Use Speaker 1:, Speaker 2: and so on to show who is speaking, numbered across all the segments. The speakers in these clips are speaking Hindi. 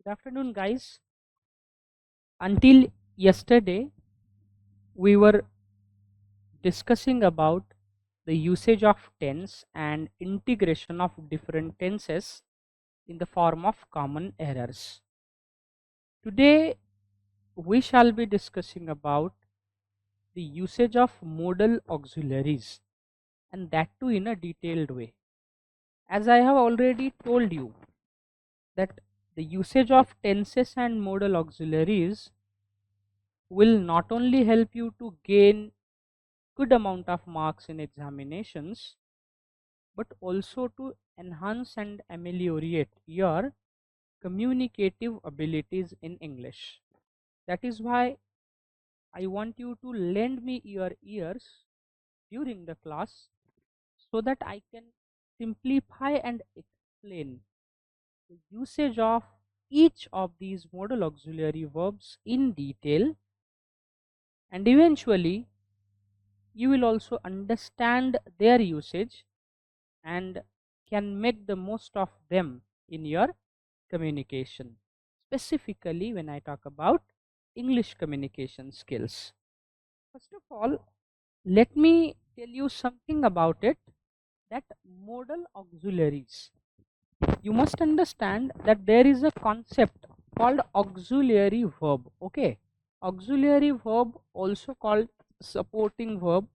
Speaker 1: Good afternoon, guys. Until yesterday, we were discussing about the usage of tense and integration of different tenses in the form of common errors. Today, we shall be discussing about the usage of modal auxiliaries, and that too in a detailed way. As I have already told you that the usage of tenses and modal auxiliaries will not only help you to gain good amount of marks in examinations, but also to enhance and ameliorate your communicative abilities in English. That is why I want you to lend me your ears during the class so that I can simplify and explain the usage of each of these modal auxiliary verbs in detail, and eventually you will also understand their usage and can make the most of them in your communication, specifically when I talk about English communication skills. First of all, let me tell you something about it, that modal auxiliaries. You must understand that there is a concept called auxiliary verb. Okay, auxiliary verb, also called supporting verb,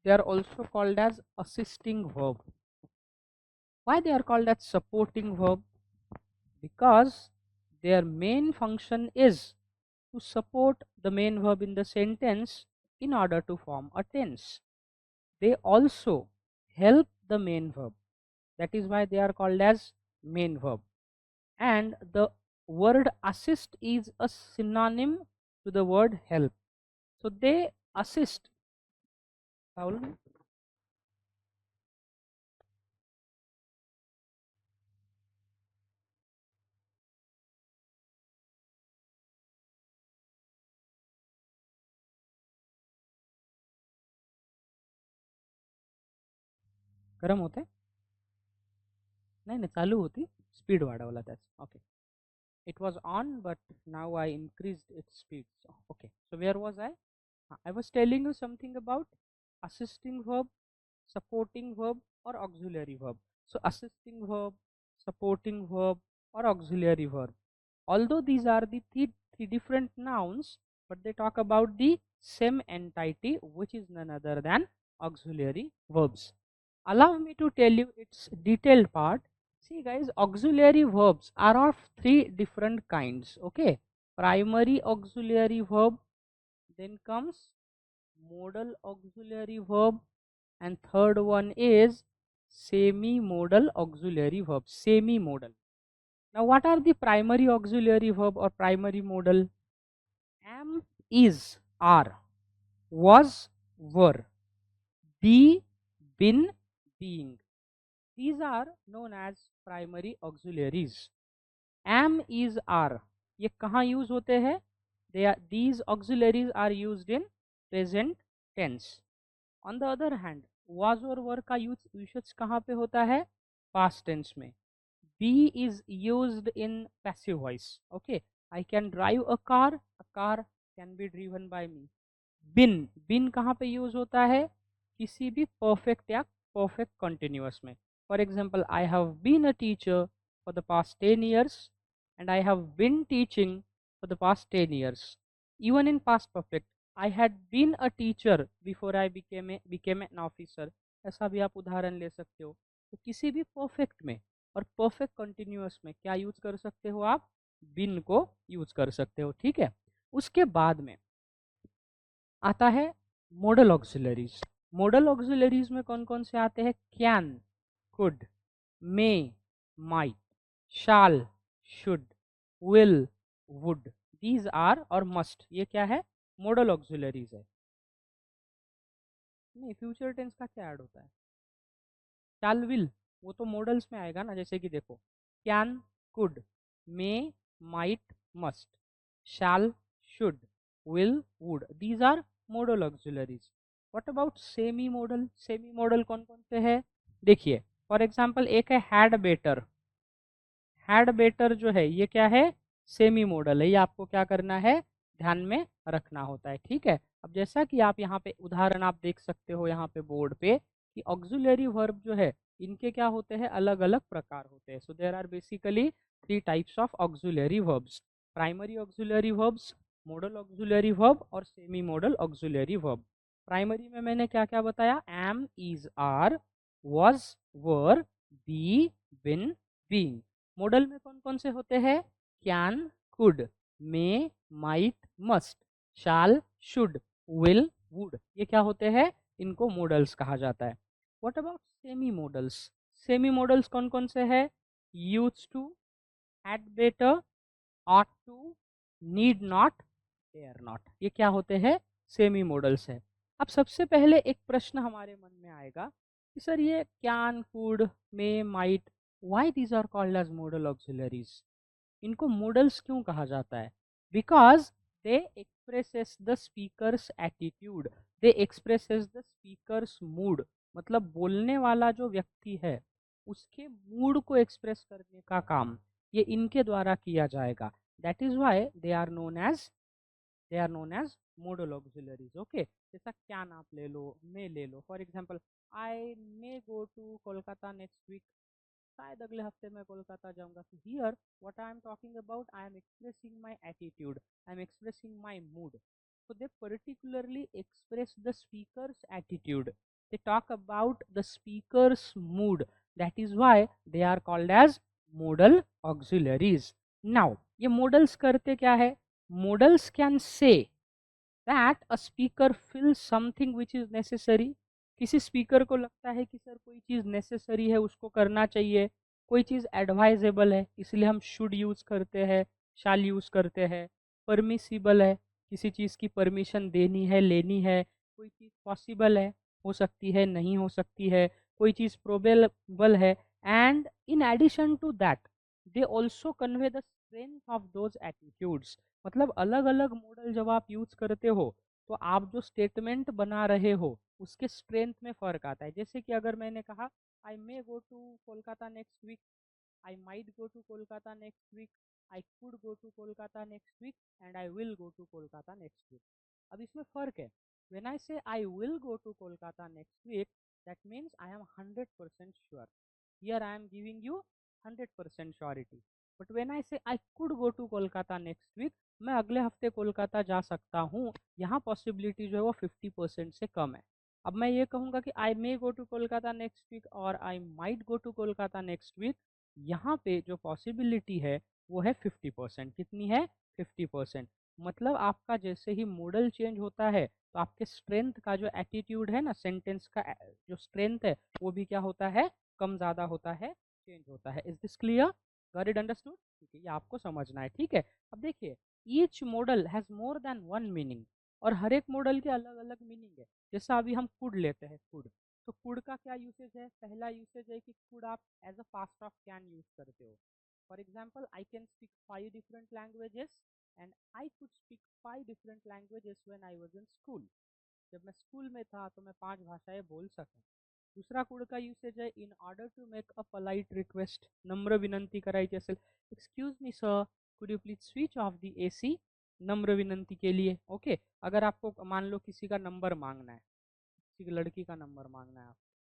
Speaker 1: they are also called as assisting verb. Why they are called as supporting verb? Because their main function is to support the main verb in the sentence in order to form a tense. They also help the main verb. That is why they are called as main verb. And the word assist is a synonym to the word help. So they assist. Rahul? गरम होते नाही चालू होती स्पीड वाढवला त्याचा okay. It was on, but now I increased its speed. So, okay, so where was I? I was telling you something about assisting verb, supporting verb, or auxiliary verb. So assisting verb, supporting verb, or auxiliary verb, although these are the three different nouns, but they talk about the same entity, which is none other than auxiliary verbs. Allow me to tell you its detailed part. See guys, auxiliary verbs are of three different kinds. Okay, primary auxiliary verb, then comes modal auxiliary verb, and third one is semi-modal auxiliary verb. Semi-modal. Now what are the primary auxiliary verb or primary modal? Am, is, are, was, were, be, been, being. These are known as primary auxiliaries. Am, is, are, ये कहाँ यूज होते हैं? These auxiliaries are used in present tense. On the other hand, was और were का यूसेज कहाँ पे होता है? Past tense में. Be is used in passive voice. Okay, I can drive a car can be driven by me. Been कहाँ पे यूज होता है? किसी भी perfect या perfect continuous में. For example, I have been a teacher for the past 10 years and I have been teaching for the past 10 years. Even in past perfect, I had been a teacher before I became an officer. ऐसा भी आप उदाहरण ले सकते हो. तो किसी भी perfect में और perfect continuous में क्या यूज कर सकते हो आप? been को यूज कर सकते हो. ठीक है. उसके बाद में आता है modal auxiliaries. modal auxiliaries में कौन कौन से आते हैं? can, could, may, might, shall, should, will, would. These are और must, ये क्या है? modal auxiliaries है. नहीं, फ्यूचर टेंस का क्या ऐड होता है? shall, will, वो तो modals में आएगा ना. जैसे कि देखो, can, could, may, might, must, shall, should, will, would. These are modal auxiliaries. What about semi modal? Semi model कौन कौन से है? देखिए, फॉर एग्जाम्पल एक है had better. had better जो है ये क्या है? सेमी मॉडल है। ये आपको क्या करना है, ध्यान में रखना होता है, ठीक है। अब जैसा कि आप यहाँ पे उदाहरण आप देख सकते हो यहाँ पे बोर्ड पे कि ऑक्सिलरी वर्ब जो है इनके क्या होते हैं, अलग अलग प्रकार होते हैं। So there are basically 3 types of auxiliary verbs, primary auxiliary verbs, modal auxiliary verb और semi modal auxiliary verb. Primary में मैंने क्या क्या बताया, am, is, are, was, were, be, been, being। Modal में कौन कौन से होते हैं, can, could, may, might, must, shall, should, will, would। ये क्या होते हैं, इनको मॉडल्स कहा जाता है। What about semi modals, semi modals कौन कौन से हैं, used to, had better, ought to, need not, dare not। ये क्या होते हैं, सेमी मॉडल्स है। अब सबसे पहले एक प्रश्न हमारे मन में आएगा कि सर ये can, could, may, might, why these are called as modal auxiliaries, इनको मॉडल्स क्यों कहा जाता है? Because they expresses the speaker's attitude, they expresses the speaker's mood. मतलब बोलने वाला जो व्यक्ति है उसके मूड को एक्सप्रेस करने का काम ये इनके द्वारा किया जाएगा। That is why they are known as modal auxiliaries. Okay, जैसा कैन आप ले लो, मे ले लो। For example, I may go to Kolkata next week, शायद अगले हफ्ते मैं कोलकाता जाऊंगा। तो here what I am talking about, I am expressing my attitude, I am expressing my mood. So they particularly express the speaker's attitude. They talk about the speaker's mood. That is why they are called as modal auxiliaries. Now, ये modals करते क्या है? Modals can say that a speaker feels something which is necessary। किसी स्पीकर को लगता है कि सर कोई चीज़ नेसेसरी है, उसको करना चाहिए, कोई चीज़ एडवाइजेबल है, इसलिए हम शुड यूज़ करते हैं, शाल यूज़ करते हैं। परमिसिबल है, किसी चीज़ की परमिशन देनी है, लेनी है। कोई चीज़ पॉसिबल है, हो सकती है, नहीं हो सकती है। कोई चीज़ प्रोबेबल है। And in addition to that they also convey the strength of those attitudes. मतलब अलग अलग मॉडल जब आप यूज़ करते हो तो आप जो स्टेटमेंट बना रहे हो उसके स्ट्रेंथ में फ़र्क आता है। जैसे कि अगर मैंने कहा I may go to Kolkata next week, I might go to Kolkata next week, I could go to Kolkata next week and I will go to Kolkata next week. अब इसमें फ़र्क है, when I say I will go to Kolkata next week, that means I am 100% sure. Here I am giving you 100% surety. But when I say I could go to Kolkata next week, मैं अगले हफ्ते कोलकाता जा सकता हूँ, यहाँ पॉसिबिलिटी जो है वो 50% से कम है। अब मैं ये कहूँगा कि I may go to Kolkata next week और I might go to Kolkata next week, यहाँ पे जो पॉसिबिलिटी है वो है 50%। कितनी है? 50%। मतलब आपका जैसे ही मॉडल चेंज होता है तो आपके स्ट्रेंथ का जो एटीट्यूड है ना, सेंटेंस का जो स्ट्रेंथ है वो भी क्या होता है, कम ज़्यादा होता है, चेंज होता है। Is this clear? Got it understood? ठीक है, ये आपको समझना है, ठीक है। अब देखिए, each model has more than one meaning, और हर एक मॉडल के अलग अलग मीनिंग है। जैसा अभी हम कुड लेते हैं, कुड, तो कुड का क्या यूसेज है? पहला यूसेज है कि कुड आप as a past of can use करते हो। For example, I can speak 5 different languages and I could speak 5 different languages when I was in school. जब मैं स्कूल में था तो मैं 5 भाषाएं बोल सका। दूसरा कुड का यूसेज है in order to make a polite request, नम्र विनंती करायची असेल, excuse me sir, could you please switch off the AC, नम्र विनंती के लिए। ओके, अगर आपको मान लो किसी का नंबर मांगना है, किसी लड़की का नंबर मांगना है आपको,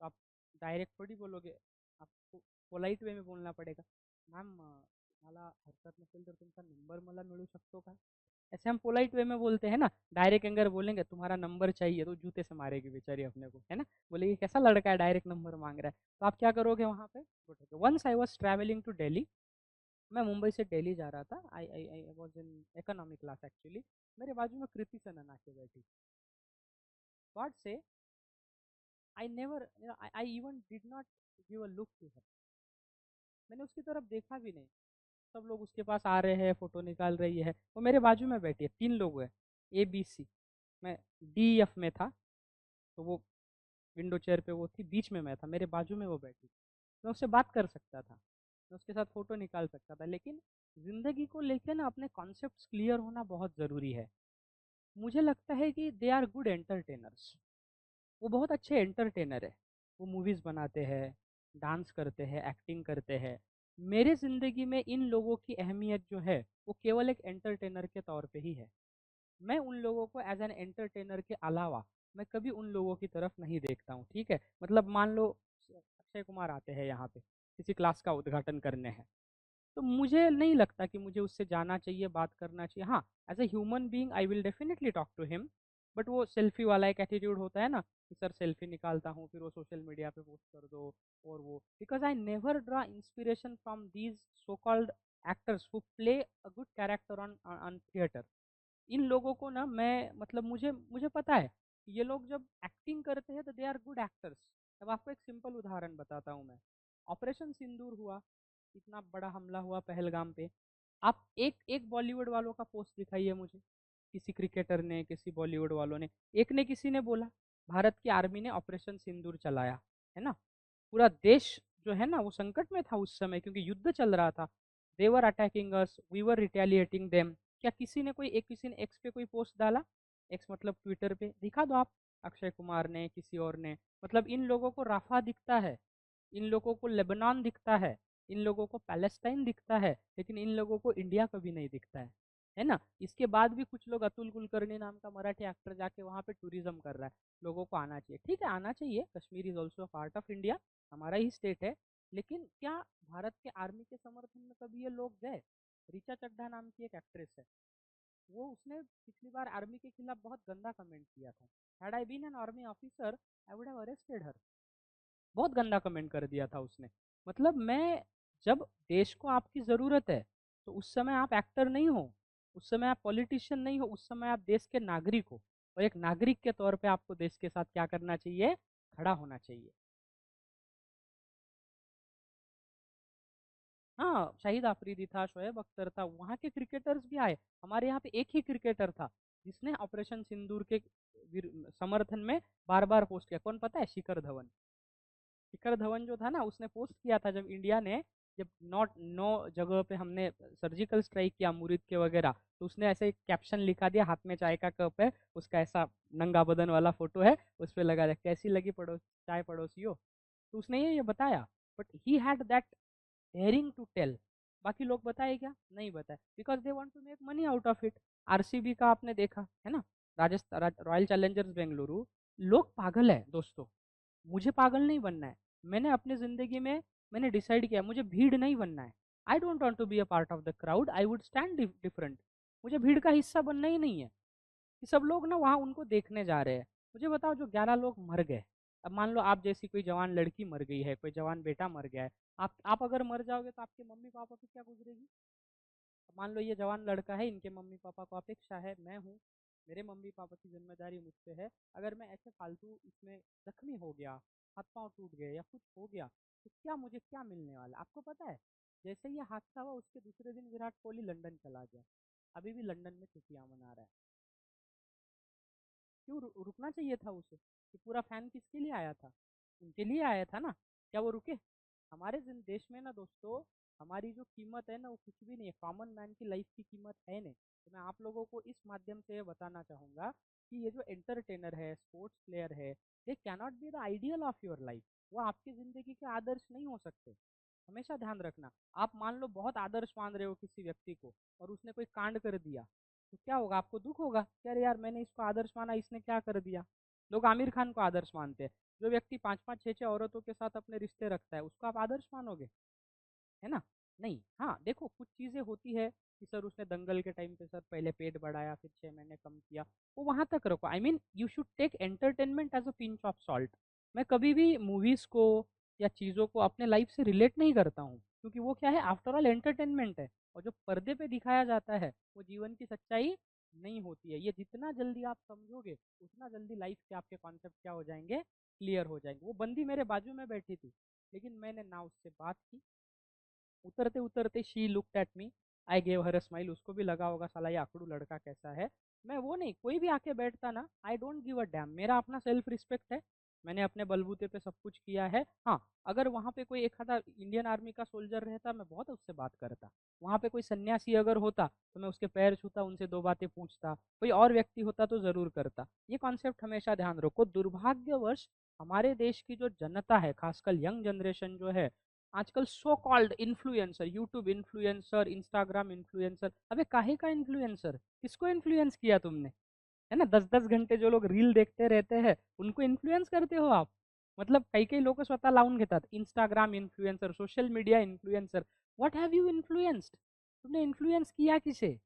Speaker 1: तो आप डायरेक्ट थोड़ी बोलोगे, आपको पोलाइट वे में बोलना पड़ेगा, मॅम मला हरकत नसेल तर तुमचा नंबर मला मिळू शकतो का। ऐसे हम पोलाइट वे में बोलते हैं ना। डायरेक्ट अगर बोलेंगे तुम्हारा नंबर चाहिए तो जूते से मारेगी बेचारी अपने को, है ना। बोलेगी कैसा लड़का है डायरेक्ट नंबर मांग रहा है। तो आप क्या करोगे वहाँ पे? Once I was travelling to Delhi, मैं मुंबई से दिल्ली जा रहा था। I was in economy class actually. मेरे बाजू में कृति सनन आके बैठी। गॉड से I never, I even did not give a look to her. मैंने उसकी तरफ देखा भी नहीं। सब लोग उसके पास आ रहे हैं, फोटो निकाल रही है, वो मेरे बाजू में बैठी है। 3 लोग हैं, ABC, मैं DF में था, तो वो विंडो चेयर पे वो थी, बीच में मैं था, मेरे बाजू में वो बैठी। मैं उससे बात कर सकता था, मैं उसके साथ फ़ोटो निकाल सकता था। लेकिन ज़िंदगी को लेके ना अपने कॉन्सेप्ट्स क्लियर होना बहुत ज़रूरी है। मुझे लगता है कि दे आर गुड एंटरटेनर्स। वो बहुत अच्छे एंटरटेनर है। वो मूवीज़ बनाते हैं, डांस करते हैं, एक्टिंग करते हैं, मेरे ज़िंदगी में इन लोगों की अहमियत जो है वो केवल एक एंटरटेनर के तौर पे ही है। मैं उन लोगों को एज एन एंटरटेनर के अलावा मैं कभी उन लोगों की तरफ नहीं देखता हूँ, ठीक है। मतलब मान लो अक्षय कुमार आते हैं यहाँ पे, किसी क्लास का उद्घाटन करने हैं, तो मुझे नहीं लगता कि मुझे उससे जाना चाहिए, बात करना चाहिए। हाँ, as a human being I will definitely talk to him, but वो सेल्फी वाला एक एटीट्यूड होता है ना कि सर सेल्फी निकालता हूँ फिर वो सोशल मीडिया पे पोस्ट कर दो, और वो because I never draw inspiration from these so called actors who play a good character on on theatre. इन लोगों को ना मैं मतलब मुझे मुझे पता है कि ये लोग जब एक्टिंग करते हैं तो दे आर गुड एक्टर्स। अब आपको एक सिंपल उदाहरण बताता हूँ मैं। ऑपरेशन सिंदूर हुआ, इतना बड़ा हमला हुआ पहलगाम पे। आप एक एक बॉलीवुड वालों का पोस्ट दिखाइए मुझे, किसी क्रिकेटर ने, किसी बॉलीवुड वालों ने, एक ने किसी ने बोला भारत की आर्मी ने ऑपरेशन सिंदूर चलाया, है ना। पूरा देश जो है ना वो संकट में था उस समय क्योंकि युद्ध चल रहा था। They were attacking us, we were retaliating them. क्या किसी ने कोई एक किसी ने एक्स पे कोई पोस्ट डाला? एक्स मतलब ट्विटर पे दिखा दो आप, अक्षय कुमार ने, किसी और ने। मतलब इन लोगों को राफा दिखता है, इन लोगों को लेबनान दिखता है, इन लोगों को पैलेस्टाइन दिखता है, लेकिन इन लोगों को इंडिया कभी नहीं दिखता है ना। इसके बाद भी कुछ लोग, अतुल कुलकर्णी नाम का मराठी एक्टर जाके वहाँ पे टूरिज्म कर रहा है। लोगों को आना चाहिए, ठीक है आना चाहिए, Kashmir is also part of India, हमारा ही स्टेट है। लेकिन क्या भारत के आर्मी के समर्थन में कभी ये लोग गए? ऋचा चड्ढा नाम की एक एक्ट्रेस है, वो उसने पिछली बार आर्मी के खिलाफ बहुत गंदा कमेंट किया था। Had I been an army officer I would have arrested her. बहुत गंदा कमेंट कर दिया था उसने। मतलब मैं, जब देश को आपकी ज़रूरत है तो उस समय आप एक्टर नहीं हो, उस समय आप पॉलिटिशियन नहीं हो, उस समय आप देश के नागरिक हो। और एक नागरिक के तौर पे आपको देश के साथ क्या करना चाहिए? खड़ा होना चाहिए। हाँ, शाहिद आफरीदी था, शोएब अख्तर था, वहाँ के क्रिकेटर्स भी आए। हमारे यहाँ पे एक ही क्रिकेटर था जिसने ऑपरेशन सिंदूर के समर्थन में बार बार पोस्ट किया। कौन पता है? शिखर धवन। शिखर धवन जो था ना, उसने पोस्ट किया था जब इंडिया ने, जब नॉट नौ जगह पे हमने सर्जिकल स्ट्राइक किया मुरीद के वगैरह, तो उसने ऐसे कैप्शन लिखा दिया, हाथ में चाय का कप है, उसका ऐसा नंगा बदन वाला फोटो है, उस पर लगा दिया कैसी लगी पड़ोस चाय पड़ोसियों। तो उसने ये बताया, but he had that daring to tell. बाकी लोग बताए क्या? नहीं बताए, because they want to make money out of it. RCB का आपने देखा है ना, राजस्थान रॉयल चैलेंजर्स बेंगलुरु। लोग पागल है दोस्तों, मुझे पागल नहीं बनना है। मैंने अपनी ज़िंदगी में मैंने डिसाइड किया मुझे भीड़ नहीं बनना है। I don't want to be a part of the crowd, I would stand different. मुझे भीड़ का हिस्सा बनना ही नहीं है कि सब लोग ना वहाँ उनको देखने जा रहे हैं। मुझे बताओ, जो 11 लोग मर गए, अब मान लो आप जैसी कोई जवान लड़की मर गई है, कोई जवान बेटा मर गया है, आप अगर मर जाओगे तो आपके मम्मी पापा पे क्या गुजरेगी? मान लो ये जवान लड़का है, इनके मम्मी पापा को अपेक्षा है, मैं हूँ, मेरे मम्मी पापा की जिम्मेदारी मुझ पे है। अगर मैं ऐसे फालतू इसमें जख्मी हो गया, हाथ पांव टूट गए या कुछ हो गया, तो क्या मुझे क्या मिलने वाला है? आपको पता है? जैसे ये हादसा हुआ उसके दूसरे दिन विराट कोहली लंदन चला गया, अभी भी लंदन में छुट्टियां मना रहा है। क्यों रुकना चाहिए था उसे? कि पूरा फैन किसके लिए आया था? उनके लिए आया था ना। क्या वो रुके? हमारे देश में ना दोस्तों, हमारी जो कीमत है ना वो कुछ भी नहीं है, कॉमन मैन की लाइफ की कीमत है नहीं। तो मैं आप लोगों को इस माध्यम से ये बताना चाहूँगा कि ये जो एंटरटेनर है, स्पोर्ट्स प्लेयर है, they cannot be the ideal of your life. वो आपकी ज़िंदगी के आदर्श नहीं हो सकते। हमेशा ध्यान रखना। आप मान लो बहुत आदर्श मान रहे हो किसी व्यक्ति को, और उसने कोई कांड कर दिया, तो क्या होगा? आपको दुख होगा कि अरे यार मैंने इसको आदर्श माना, इसने क्या कर दिया। लोग आमिर खान को आदर्श मानते हैं। जो व्यक्ति पांच पांच छह छह औरतों के साथ अपने रिश्ते रखता है, उसको आप आदर्श मानोगे? है ना? नहीं। हाँ देखो, कुछ चीज़ें होती है कि सर उसने दंगल के टाइम पे सर पहले पेट बढ़ाया फिर 6 महीने कम किया, वो वहां तक रखो। I mean you should take entertainment as a pinch of salt. मैं कभी भी मूवीज को या चीज़ों को अपने लाइफ से रिलेट नहीं करता हूँ, क्योंकि वो क्या है, आफ्टर ऑल एंटरटेनमेंट है। और जो पर्दे पे दिखाया जाता है वो जीवन की सच्चाई नहीं होती है। ये जितना जल्दी आप समझोगे उतना जल्दी लाइफ के आपके कॉन्सेप्ट क्या हो जाएंगे? क्लियर हो जाएंगे। वो बंदी मेरे बाजू में बैठी थी, लेकिन मैंने ना उससे बात की। उतरते उतरते she looked at me, I gave her a smile. उसको भी लगा होगा साला ये आकड़ू लड़का कैसा है। मैं वो नहीं, कोई भी आके बैठता ना, I don't give a dam. मेरा अपना सेल्फ रिस्पेक्ट है, मैंने अपने बलबूते पे सब कुछ किया है। हाँ, अगर वहाँ पे कोई एक आधा इंडियन आर्मी का सोल्जर रहता मैं बहुत उससे बात करता। वहाँ पे कोई सन्यासी अगर होता तो मैं उसके पैर छूता, उनसे दो बातें पूछता। कोई और व्यक्ति होता तो ज़रूर करता। ये कॉन्सेप्ट हमेशा ध्यान रखो। दुर्भाग्यवश हमारे देश की जो जनता है, खासकर यंग जनरेशन जो है, आजकल so called influencer, YouTube influencer, Instagram influencer, अबे काहे का इन्फ्लुएंसर, किसको इन्फ्लुएंस किया तुमने? है ना, 10-10 घंटे जो लोग रील देखते रहते हैं उनको इन्फ्लुएंस करते हो आप? मतलब काही काही लोक स्वतः लावून घेतात Instagram influencer, social media influencer. What have you influenced? तुमने इन्फ्लुएंस किया किसे?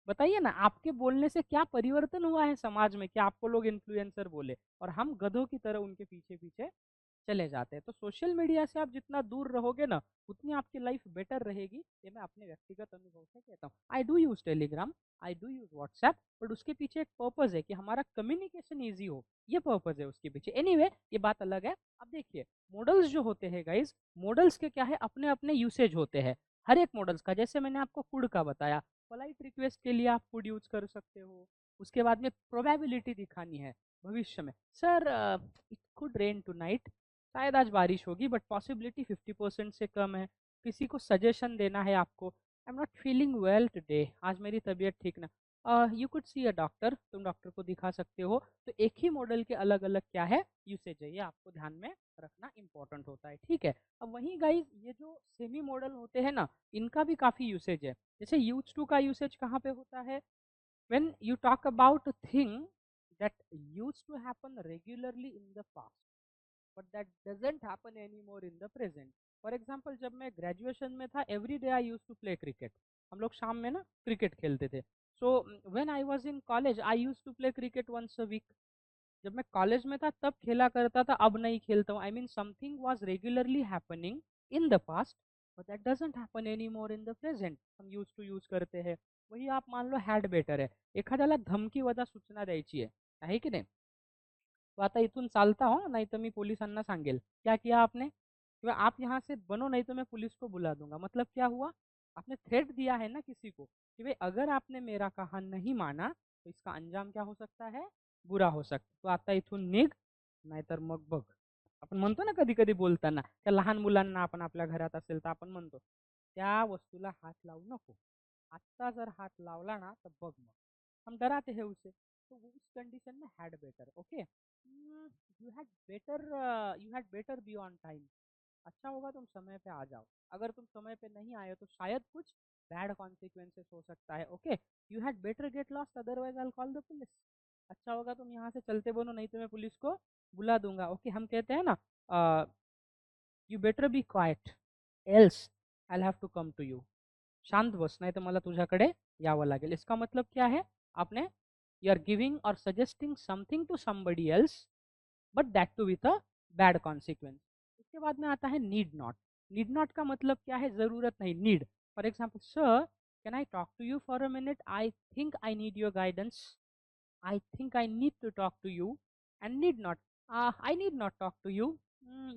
Speaker 1: बताइए ना, आपके बोलने से क्या परिवर्तन हुआ है समाज में कि आपको लोग इन्फ्लुएंसर बोले और हम गधों की तरह उनके पीछे पीछे चले जाते हैं. तो सोशल मीडिया से आप जितना दूर रहोगे ना उतनी आपकी लाइफ बेटर रहेगी, ये मैं अपने व्यक्तिगत अनुभव से कहता हूँ. I do use Telegram, I do use WhatsApp, but उसके पीछे एक पर्पज है कि हमारा कम्युनिकेशन ईजी हो, ये पर्पज है उसके पीछे. एनीवे ये बात अलग है. अब देखिए मॉडल्स जो होते हैं गाइज, मॉडल्स के क्या है, अपने अपने यूसेज होते हैं हर एक मॉडल्स का. जैसे मैंने आपको फूड का बताया, पोलाइट रिक्वेस्ट के लिए आप फूड यूज कर सकते हो. उसके बाद में प्रोबेबिलिटी दिखानी है भविष्य में, sir it could rain tonight, शायद आज बारिश होगी बट पॉसिबिलिटी 50% से कम है. किसी को सजेशन देना है आपको, I am not feeling well today, आज मेरी तबीयत ठीक ना, you could see a doctor, तुम डॉक्टर को दिखा सकते हो. तो एक ही मॉडल के अलग अलग क्या है यूसेज है, ये आपको ध्यान में रखना इंपॉर्टेंट होता है. ठीक है. अब वहीं गाइज ये जो सेमी मॉडल होते हैं ना, इनका भी काफ़ी यूसेज है. जैसे यूज टू का यूसेज कहाँ पे होता है, when you talk about a thing that used to happen regularly in the past but that doesn't happen anymore in the present. For example जब मैं ग्रेजुएशन में था, every day I use to play cricket. हम लोग शाम में ना क्रिकेट खेलते थे. So when I was in college I use to play cricket once a week. जब मैं कॉलेज में था तब खेला करता था, अब नहीं खेलता हूँ. I mean something was regularly happening in the past but that doesn't happen any more in the present. हम यूज टू यूज करते हैं. वही आप मान लो हॅड बेटर आहे. एखाद्याला धमकी वजा सूचना द्यायची आहे की नाही, तो आता इथून चालता हो नहीं तो मैं पुलिसांना सांगेल क्या किया आपने, तो आप यहाँ से बनो नहीं तो मैं पुलिस को बुला दूंगा. मतलब क्या हुआ, आपने थ्रेट दिया है ना किसी को कि भाई अगर आपने मेरा कहा नहीं माना तो इसका अंजाम क्या हो सकता है, बुरा हो सकता. तो आता इथून निघ नाहीतर मग बघ. आपण म्हणतो ना कधी कधी बोलताना, त्या लहान मुलांना आपण आपल्या घरात असेल तर आपण म्हणतो त्या वस्तूला हात लावू नको, आत्ता जर हात लावला ना तर बघ मग. हम डराते हैं उसे. तो वो उस कंडीशन में had better. Okay, you had better be on time. अच्छा होगा तुम समय पे आ जाओ. अगर तुम समय पे नहीं आए तो शायद कुछ बैड कॉन्सिक्वेंसेस हो सकता है. Okay, you had better get lost otherwise I will call the police. अच्छा होगा तुम यहाँ से चलते बनो नहीं तो मैं पुलिस को बुला दूंगा. ओके, हम कहते हैं ना you better be quiet else I have to come to you. शांत बस नाही तर मला तुझ्याकडे यावं लागेल. इसका मतलब क्या है, आपने यू आर गिविंग और suggesting something to somebody else but that too with a bad consequence. उसके बाद में आता है नीड नॉट. नीड नॉट का मतलब क्या है, ज़रूरत नहीं. Need, for example sir can I talk to you for a minute, I think I need your guidance, I think I need to talk to you. And need not. I need not talk to you.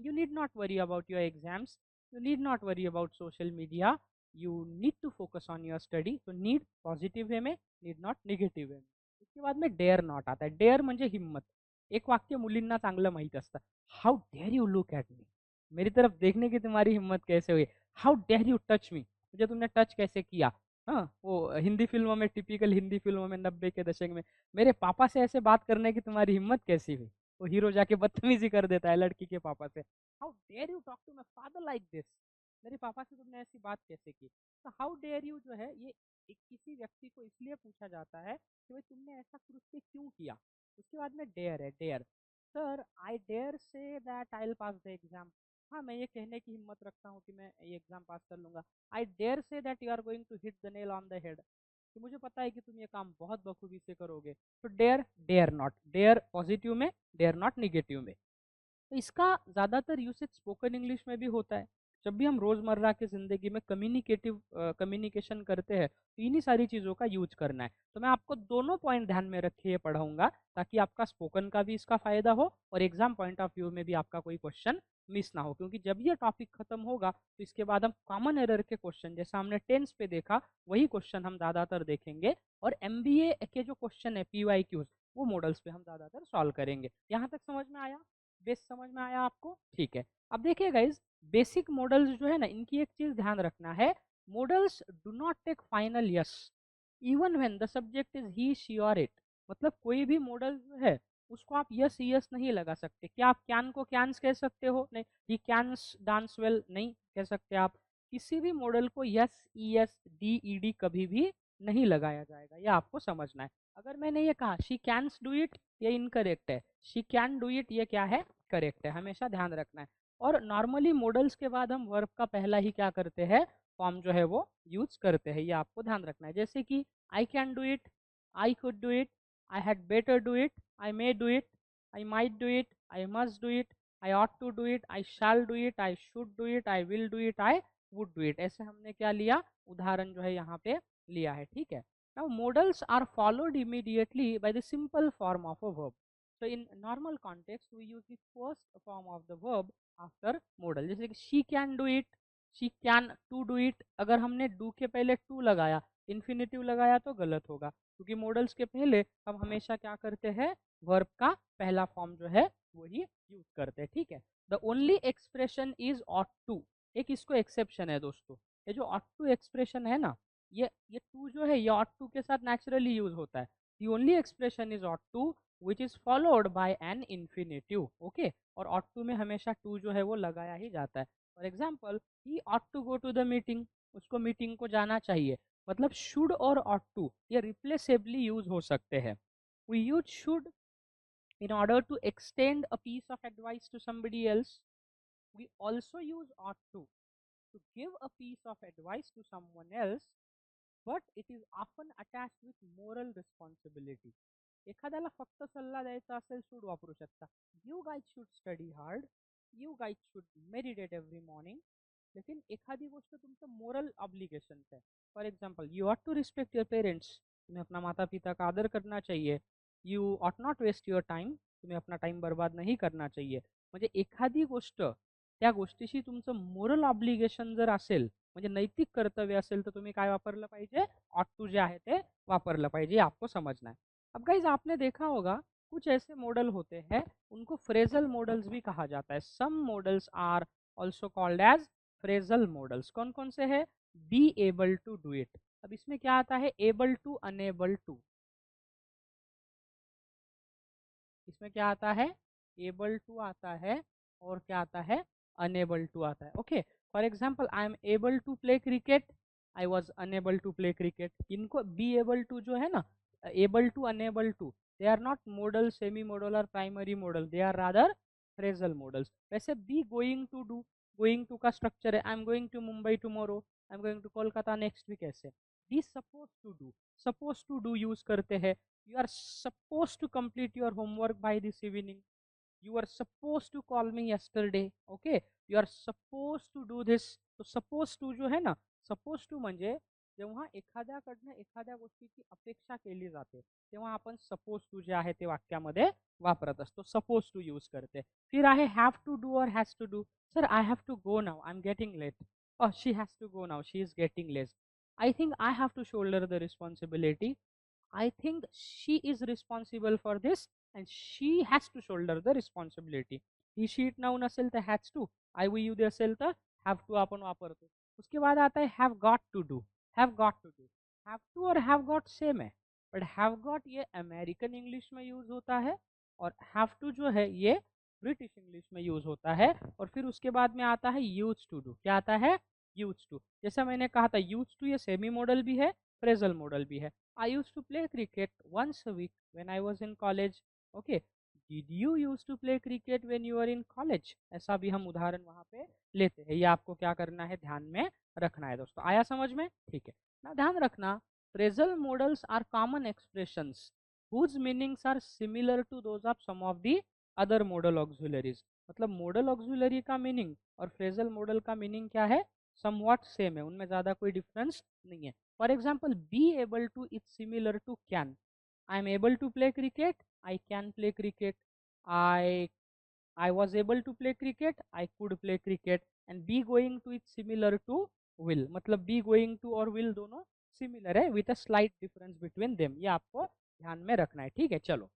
Speaker 1: You need not worry about your exams. You need not worry about social media. You need to focus on your study. So need positive way में, need not निगेटिव्ह वे में. उसके बाद में डेअर नॉट आता है. डेअर म्हणजे हिम्मत. एक वाक्य मुलींना चांगलं माहीत असतं. How dare you look at me, मेरी तरफ देखने की तुम्हारी हिम्मत कैसे हुई. How dare you touch me, मुझे तुमने टच कैसे किया. हाँ, वो हिंदी फिल्मों में, टिपिकल हिंदी फिल्मों में 90 के दशक में, मेरे पापा से ऐसे बात करने की तुम्हारी हिम्मत कैसी हुई. वो हीरो जाके बदतमीजी कर देता है लड़की के पापा से. How dare you talk to my father like this, मेरे पापा से तुमने ऐसी बात कैसे की. तो हाउ डेयर यू जो है ये एक किसी व्यक्ति को इसलिए पूछा जाता है कि भाई तुमने ऐसा कृत्य क्यों किया. उसके बाद में डेयर है. Dare, sir I dare say that I will pass the exam. हाँ, मैं ये कहने की हिम्मत रखता हूँ कि मैं ये एग्जाम पास कर लूंगा. I dare say that you are going to hit the nail on the head, कि मुझे पता है कि तुम ये काम बहुत बखूबी से करोगे. तो dare, dare not. Dare positive में, डेयर नॉट निगेटिव में. तो इसका ज़्यादातर यूसेज स्पोकन इंग्लिश में भी होता है. जब भी हम रोज़मर्रा की ज़िंदगी में कम्युनिकेशन करते हैं तो इन्हीं सारी चीज़ों का यूज करना है. तो मैं आपको दोनों पॉइंट ध्यान में रखे पढ़ाऊंगा ताकि आपका स्पोकन का भी इसका फ़ायदा हो और एग्जाम पॉइंट ऑफ व्यू में भी आपका कोई क्वेश्चन मिस ना हो. क्योंकि जब ये टॉपिक खत्म होगा तो इसके बाद हम कॉमन एरर के क्वेश्चन, जैसा हमने टेंस पे देखा, वही क्वेश्चन हम ज़्यादातर देखेंगे. और MBA के जो क्वेश्चन है PYQs, वो मॉडल्स पे हम ज़्यादातर सॉल्व करेंगे. यहाँ तक समझ में आया, बेस समझ में आया आपको. ठीक है. अब देखिए गाइज, बेसिक मॉडल्स जो है ना, इनकी एक चीज ध्यान रखना है, modals do not take final s even when the subject is he she और इट. मतलब कोई भी मॉडल जो है उसको आप यस यस नहीं लगा सकते। क्या आप कैन को कैंस कह सकते हो? नहीं। ही कैन्स डांस वेल नहीं कह सकते आप। किसी भी मॉडल को यस ईएस डी ईडी कभी भी नहीं लगाया जाएगा, ये आपको समझना है। अगर मैंने ये कहा शी कैन्स डू इट, ये इनकरेक्ट है। शी कैन डू इट, ये क्या है? करेक्ट है, हमेशा ध्यान रखना है। और नॉर्मली मॉडल्स के बाद हम वर्ब का पहला ही क्या करते हैं? फॉर्म जो है वो यूज करते हैं, ये आपको ध्यान रखना है। जैसे कि I can do it, I could do it, I had better do it, I may do it, I might do it, I must do it, I ought to do it, I shall do it, I should do it, I will do it, I would do it। ऐसे हमने क्या लिया? उदाहरण जो है यहाँ पे लिया है, ठीक है। Now modals are followed immediately by the simple form of a verb. So in normal context we use the first form of the verb after modal। जैसे कि she can do it, she can to do it। अगर हमने do के पहले to लगाया, इन्फिनेटिव लगाया तो गलत होगा, क्योंकि मॉडल्स के पहले हम हमेशा क्या करते हैं? वर्ब का पहला फॉर्म जो है वही यूज करते हैं, ठीक है। The only expression is ought to. एक इसको एक्सेप्शन है दोस्तों, ये जो ऑट टू एक्सप्रेशन है ना, ये टू जो है ये ऑट टू के साथ नेचुरली यूज होता है। The only expression is ought to which is followed by an infinitive, okay. और ऑट टू में हमेशा टू जो है वो लगाया ही जाता है। For example he ought to go to the meeting, उसको मीटिंग को जाना चाहिए। मतलब शुड और ऑट टू ये रिप्लेसेबली यूज हो सकते हैं। We use should in order to extend a piece of advice to somebody else. We also use ought to give a piece of advice to someone else, but it is often attached with moral responsibility. एखाद्याला फक्त सल्ला द्यायचा असेल शुड वापरू शकता। You guys should study hard, you guys should meditate every morning. लेकिन एखादी गोष्ट तुमचं मोरल ऑब्लिगेशन है। For example you ought to respect your parents, तुम्हें अपना माता पिता का आदर करना चाहिए। You ought not waste your time, तुम्हें अपना टाइम बर्बाद नाही करना चाहिए। म्हणजे एखादी गोष्ट त्या गोष्टीशी तुमचं मोरल ऑब्लिगेशन जर असेल, म्हणजे नैतिक कर्तव्य असेल, तर तुम्ही काय वापरलं पाहिजे? ऑट टू जे आहे ते वापरलं पाहिजे, आपको समझना है। अब गाइज आपने देखा होगा कुछ ऐसे मॉडल होते हैं उनको फ्रेजल मॉडल्स भी कहा जाता है। Some models are also called as phrasal models. कौन कौन से हैं? Be able to do it. अब इसमें क्या आता है? Able to, unable to. इसमें क्या आता है? एबल टू आता है और क्या आता है? अनेबल टू आता है, okay. For example I am able to play cricket, I was unable to play cricket. इनको बी एबल टू जो है ना, able to unable to, they are not modal, semi modal और primary modal, they are rather phrasal models. वैसे be going to do, going to का स्ट्रक्चर है I am going to Mumbai tomorrow, I am going to Kolkata next week. ऐसे be suppose to do, suppose to do use करते हैं। You are supposed to complete your homework by this evening. You are supposed to call me yesterday. Okay. You are supposed to do this. तो supposed to जो है ना, supposed to म्हणजे जेव्हा एखाद्याकडनं एखाद्या गोष्टीची अपेक्षा केली जाते, तेव्हा आपण supposed to जे आहे ते वाक्यामध्ये वापरत असतो, supposed to यूज करते। फिर आहे have to do or has to do. Sir, I have to go now. I'm getting late. Oh, she has to go now. She is getting late. I think I have to shoulder the responsibility. I think she is responsible for this and she has to shoulder the responsibility. He she it noun असेल तर has to, I we you they असेल तर हॅव टू आपण वापरतो। उसके बाद आता है have got to do. Have got to do, have to और हैव गॉट सेम है, बट हैव गॉट ये अमेरिकन इंग्लिश में यूज होता है और हैव टू जो है ये ब्रिटिश इंग्लिश में यूज होता है। और फिर उसके बाद में आता है यूज टू डू। क्या आता है? Use to. जैसा मैंने कहा था यूज टू ये सेमी मॉडल भी है, फ्रेजल मॉडल भी है। I used to play cricket once a week when I was in college. Okay. Did you used to play cricket when you were in college? ऐसा भी हम उदाहरण वहाँ पे लेते हैं। ये आपको क्या करना है? ध्यान में रखना है दोस्तों। आया समझ में? ठीक है ना। ध्यान रखना, phrasal modals are common expressions whose meanings are similar to those of some of the other modal auxiliaries। मतलब modal auxiliary का मीनिंग और phrasal modal का मीनिंग क्या है? somewhat सेम है, उनमें ज़्यादा कोई डिफरेंस नहीं है। For example, be able to is similar to can. I am able to play cricket. I can play cricket. I I was able to play cricket. I could play cricket. And be going to is similar to will. मतलब be going to और will दोनों similar है with a slight difference between them. ये आपको ध्यान में रखना है, ठीक है। चलो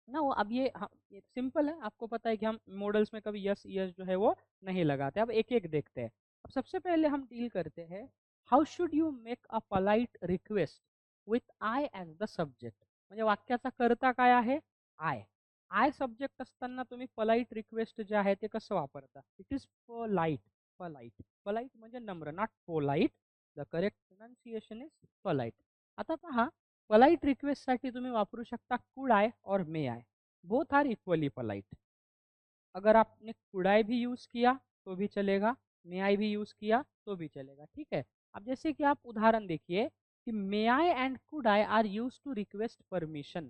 Speaker 1: ना, वो अब ये सिंपल है, आपको पता है कि हम मॉडल्स में कभी यस यस जो है वो नहीं लगाते। अब एक एक देखते हैं। अब सबसे पहले हम डील करते हैं how should you make a polite request with I as the subject. म्हणजे वाक्याचा कर्ता काय आहे? आय। आय सब्जेक्ट असताना तुम्ही पलाईट रिक्वेस्ट जे आहे ते कसं वापरता? It is polite. Polite polite म्हणजे नम्र, not polite. The correct pronunciation is polite. आता पहा, पलाईट रिक्वेस्टसाठी तुम्ही वापरू शकता could I or may I. Both are equally polite. अगर आपने कुड आय भी यूज़ किया तो भी चलेगा, मे आई भी यूज़ किया तो भी चलेगा, ठीक है. अब जैसे कि आप उदाहरण देखिए की may I and could I are used to request permission.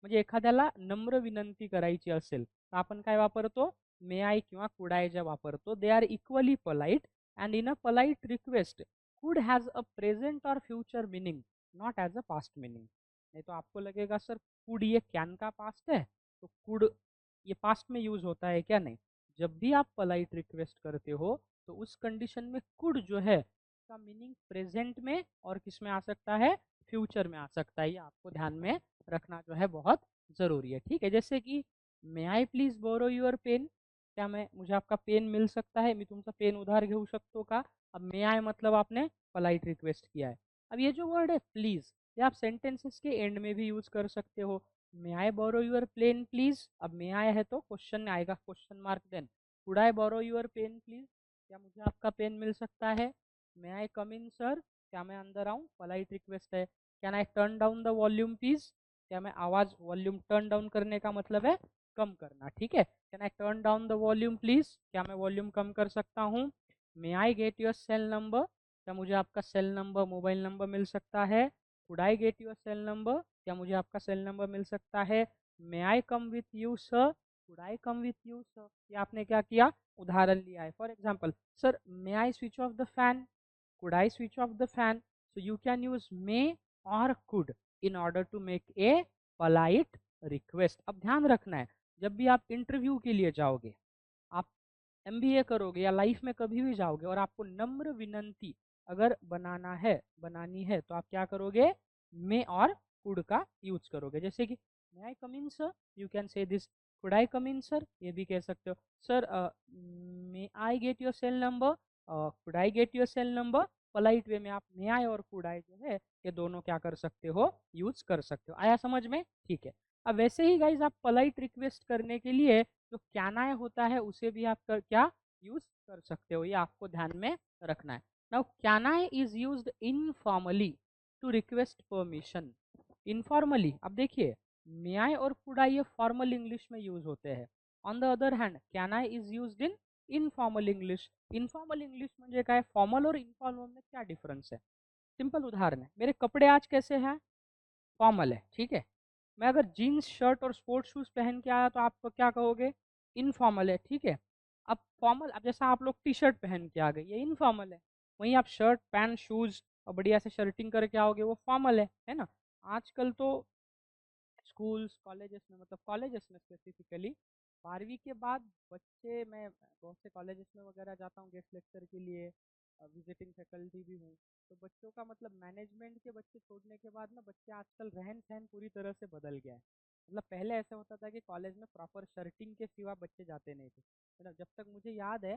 Speaker 1: म्हणजे एखाद्याला नम्र विनंती करायची असेल तर आपण काय वापरतो? मे आय किंवा कुड आय ज्या वापरतो. They are equally polite and in a polite request could has a present or future meaning, not as a past meaning. नहीं तो आपको लगेगा सर कुड ये कैन का पास्ट है, तो कुड ये पास्ट में यूज होता है क्या? नहीं. जब भी आप पोलाइट रिक्वेस्ट करते हो तो उस कंडीशन में कुड जो है का मीनिंग प्रेजेंट में और किस में आ सकता है? फ्यूचर में आ सकता है. ये आपको ध्यान में रखना जो है बहुत ज़रूरी है, ठीक है. जैसे कि may I please borrow your pen. क्या मैं मुझे आपका पेन मिल सकता है? मी तुमचा पेन उधार घेऊ शकतो का? अब मे आई मतलब आपने पोलाइट रिक्वेस्ट किया है. अब ये जो वर्ड है प्लीज, ये आप सेंटेंसेस के एंड में भी यूज कर सकते हो. May I borrow your pen please. अब मे आई है तो क्वेश्चन आएगा, question mark. Then could I borrow your pen please. क्या मुझे आपका पेन मिल सकता है? May I come in sir. क्या मैं अंदर आऊँ? पोलाइट रिक्वेस्ट है. Can I turn down the volume please. क्या मैं आवाज़ वॉल्यूम टर्न डाउन करने का मतलब है कम करना, ठीक है. Can I turn down the volume please. क्या मैं वॉल्यूम कम कर सकता हूँ? May I get your cell number. क्या मुझे आपका सेल नंबर, मोबाइल नंबर मिल सकता है? Could I get your cell number. क्या मुझे आपका सेल नंबर मिल सकता है? May I come with you sir. Could I come with you sir. ये आपने क्या किया? उदाहरण लिया है. For example, sir may I switch off the fan. Could I switch off the fan. So you can use may or could in order to make a polite request. अब ध्यान रखना है, जब भी आप इंटरव्यू के लिए जाओगे, आप एमबीए करोगे या लाइफ में कभी भी जाओगे और आपको नम्र विनंती अगर बनानी है तो आप क्या करोगे? मे और कुड का यूज करोगे. जैसे कि may I come in sir, you can say this. Could I come in sir, ये भी कह सकते हो. Sir may I get your cell number. Could I get your cell number. Polite way में आप मे आई और कुड आई जो है ये दोनों क्या कर सकते हो? यूज कर सकते हो. आया समझ में? ठीक है. अब वैसे ही गाइज आप पोलाइट रिक्वेस्ट करने के लिए जो कैन आई होता है उसे भी आप क्या यूज कर सकते हो. ये आपको ध्यान में रखना है. Now can I is used informally to request permission. Informally अब देखिए, मे आई और कुड आई ये फॉर्मल इंग्लिश में यूज होते हैं. On the other hand can I is used in informal English. Informal English म्हणजे काय? फॉर्मल और इनफॉर्मल में क्या डिफरेंस है? सिंपल उदाहरण है, मेरे कपड़े आज कैसे हैं? फॉर्मल है, ठीक है. मैं अगर जीन्स शर्ट और स्पोर्ट्स शूज पहन के आया तो आप क्या कहोगे? इनफॉर्मल है, ठीक है. अब फॉर्मल, अब जैसा आप लोग टी शर्ट पहन के आ गए, ये इनफॉर्मल है. वहीं आप शर्ट पैंट शूज और बढ़िया से शर्टिंग करके आओगे, वो फॉर्मल है ना. आजकल तो स्कूल्स कॉलेजेस में, मतलब कॉलेजेस में स्पेसिफिकली 12वीं के बाद बच्चे, मैं बहुत से कॉलेजेस में वगैरह जाता हूँ गेस्ट लेक्चर के लिए, विजिटिंग फैकल्टी भी हूँ. तो बच्चों का मतलब मैनेजमेंट के बच्चे छोड़ने के बाद ना, बच्चे आजकल रहन सहन पूरी तरह से बदल गया है. मतलब पहले ऐसा होता था कि कॉलेज में प्रॉपर शर्टिंग के सिवा बच्चे जाते नहीं थे. मतलब जब तक मुझे याद है,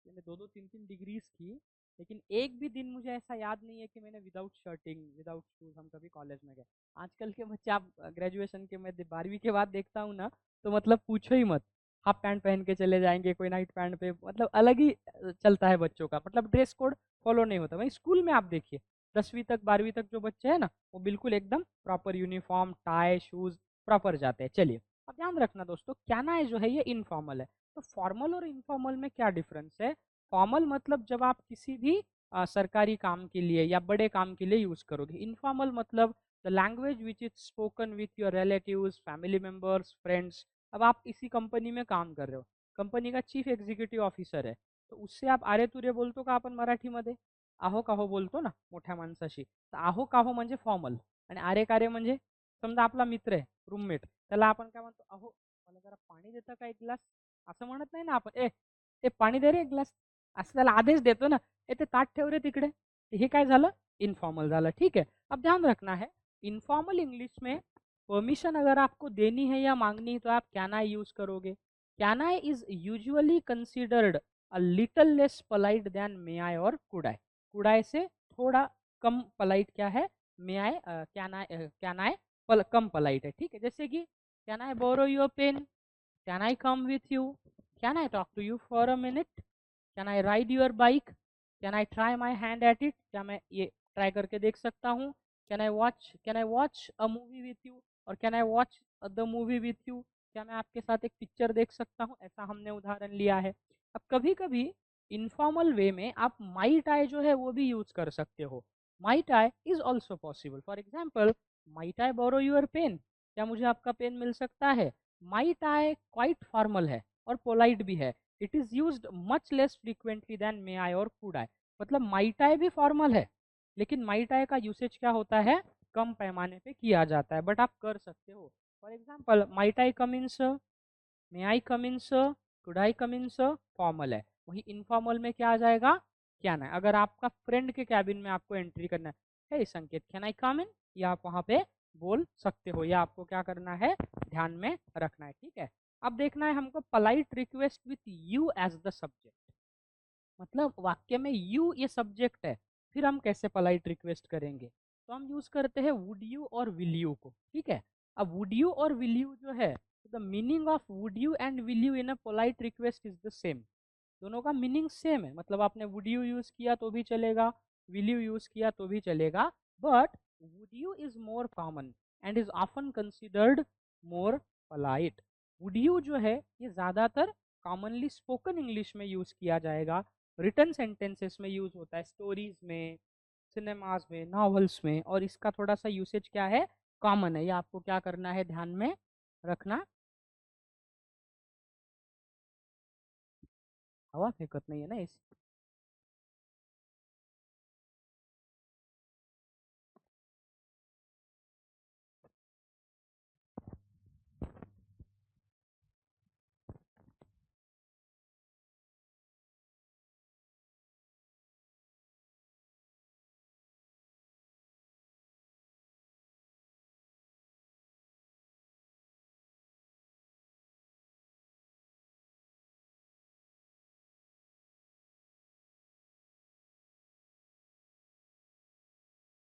Speaker 1: मैंने 2-2 3-3 डिग्रीज की, लेकिन एक भी दिन मुझे ऐसा याद नहीं है कि मैंने विदाउट शर्टिंग विदाउट शूज हम कभी कॉलेज में गए. आजकल के बच्चे आप ग्रेजुएशन के, मैं 12वीं के बाद देखता हूँ ना, तो मतलब पूछो ही मत. हाफ पैंट पहन के चले जाएंगे, कोई नाइट पैंट पे, मतलब अलग ही चलता है बच्चों का. मतलब ड्रेस कोड फॉलो नहीं होता. वहीं स्कूल में आप देखिए, 10वीं तक 12वीं तक जो बच्चे हैं ना, वो बिल्कुल एकदम proper uniform tie shoes proper जाते हैं. चलिए, अब ध्यान रखना दोस्तों, कैन आई जो है ये इनफॉर्मल है. तो फॉर्मल और इनफॉर्मल में क्या डिफरेंस है? फॉर्मल मतलब जब आप किसी भी सरकारी काम के लिए या बड़े काम के लिए यूज करोगे. इनफॉर्मल मतलब the language which is spoken with your relatives, family members, friends. अब आप इसी कंपनी में काम कर रहे हो, कंपनी का चीफ एक्झिक्युटिव्ह ऑफिसर आहे, तर उससे आप अरे तुरे बोलतो का आपण मराठीमध्ये? आहो काहो बोलतो ना मोठ्या माणसाशी. तर आहो काहो म्हणजे फॉर्मल, आणि अरे कारे म्हणजे समजा आपला मित्र आहे, रूममेट, त्याला आपण काय म्हणतो? अहो मला जरा पाणी देता का एक ग्लास. असं म्हणत नाही ना आपण, ए ते पाणी दे रे एक ग्लास. असं त्याला आदेश देतो ना, ए ते ताट ठेव रे तिकडे. हे काय झालं? इनफॉर्मल झालं, ठीक है. अब ध्यान रखना है, इनफॉर्मल इंग्लिश में परमिशन अगर आपको देनी है या मांगनी है तो आप कैन आई यूज करोगे. Can I is usually considered a little less polite than may I or could I. Could I से थोड़ा कम पोलाइट क्या है? May I. Can I come polite है, ठीक है. जैसे कि can I borrow your pen, can I come with you, can I talk to you for a minute, can I ride your bike, can I try my hand at it, क्या मैं ये ट्राई करके देख सकता हूँ, can I watch a movie with you, or can I watch the movie with you, क्या मैं आपके साथ एक पिक्चर देख सकता हूँ, ऐसा हमने उदाहरण लिया है। अब कभी कभी इनफॉर्मल वे में आप माइट आई जो है वो भी यूज कर सकते हो। Might I is also possible. For example, might I borrow your pen, क्या मुझे आपका पेन मिल सकता है। माइट आई क्वाइट फॉर्मल है और पोलाइट भी है। It is used much less frequently than may I or could आई। मतलब माइट आई भी फॉर्मल है, लेकिन माइट आई का यूसेज क्या होता है, कम पैमाने पे किया जाता है, बट आप कर सकते हो। For example, might I come in sir, may I come in sir, could I come in sir, formal है। वही इनफॉर्मल में क्या आ जाएगा, क्या ना। अगर आपका फ्रेंड के कैबिन में आपको एंट्री करना है, हे संकेत कैन आई कम इन, या आप वहाँ पे बोल सकते हो, या आपको क्या करना है, ध्यान में रखना है। ठीक है, अब देखना है हमको polite request with you as the subject. मतलब वाक्य में यू ये सब्जेक्ट है, फिर हम कैसे पोलाइट रिक्वेस्ट करेंगे, तो हम यूज करते हैं वुड यू और विल यू को। ठीक है, अब वुड यू और विल यू जो है, the meaning of would you and will you in a polite request is the same. दोनों का मीनिंग सेम है, मतलब आपने वुड यू यूज किया तो भी चलेगा, विल यू यूज किया तो भी चलेगा, but would you is more common and is often considered more polite. Would you जो है ये ज्यादातर कॉमनली स्पोकन इंग्लिश में यूज किया जाएगा, रिटन सेंटेंसेस में यूज होता है, स्टोरीज में, सिनेमाज में, नॉवेल्स में, और इसका थोड़ा सा यूसेज क्या है, कॉमन है। ये आपको क्या करना है, ध्यान में रखना। हवा फेंकत नहीं है ना इस।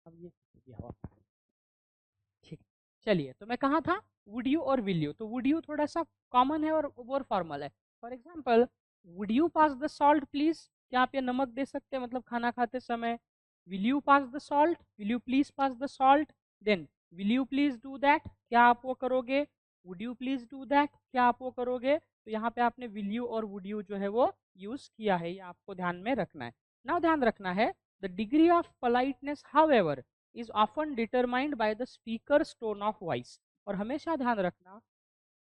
Speaker 1: अब ये हवा, ठीक। चलिए, तो मैं कहाँ था, वुड यू और विल यू। तो वुड यू थोड़ा सा कॉमन है और मोर फॉर्मल है। For example, would you pass the salt please, क्या आप ये नमक दे सकते हैं, मतलब खाना खाते समय। Will you pass the salt, will you please pass the salt. Then will you please do that, क्या आप वो करोगे। Would you please do that, क्या आप वो करोगे। तो यहाँ पे आपने विल यू और वुड यू जो है वो यूज किया है, ये आपको ध्यान में रखना है। ना ध्यान रखना है, the degree of politeness however is often determined by the speakers tone of voice. और हमेशा ध्यान रखना,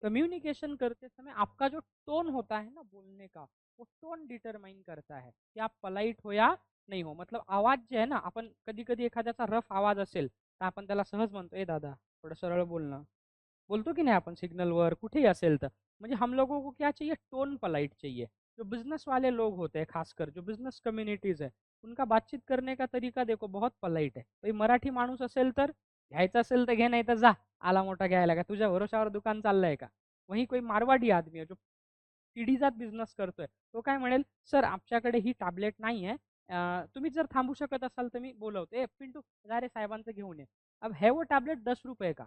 Speaker 1: कम्युनिकेशन करते समय आपका जो टोन होता है ना बोलने का, वो टोन डिटरमाइन करता है कि आप पोलाइट हो या नाही हो। मतलब आवाज जे आहे ना, आपण कधी कधी एखाद्याचा रफ आवाज असेल तर आपण त्याला सहज म्हणतो, ए दादा थोडं सरळ बोल ना, बोलतो की नहीं अपन सिग्नलवर कुठेही असेल तर। म्हणजे हम लोगों को क्या चाहिए, टोन पोलाइट चाहिए। जो बिजनेस वाले लोग होते हैं, खासकर जो बिजनेस कम्युनिटीज है, उनका बातचीत करने का तरीका देखो बहुत पोलाइट है। भाई मराठी माणूस असेल तर घ्यायचं असेल तर घे, नाही तर जा, आला मोठा घ्यायला का, तुझ्या भरोशावर दुकान चाललंय का। वहीं कोई मारवाडी आदमी है जो पिढीजात बिझनेस करतोय, तो काय म्हणेल, सर आमच्याकडे ही टॅबलेट नाही आहे, तुम्ही जर थांबू शकत असाल तर मी बोलवते, पिंटू जा रे साहेबांचं घेऊन ये। अब है वो टैबलेट 10 रुपए का,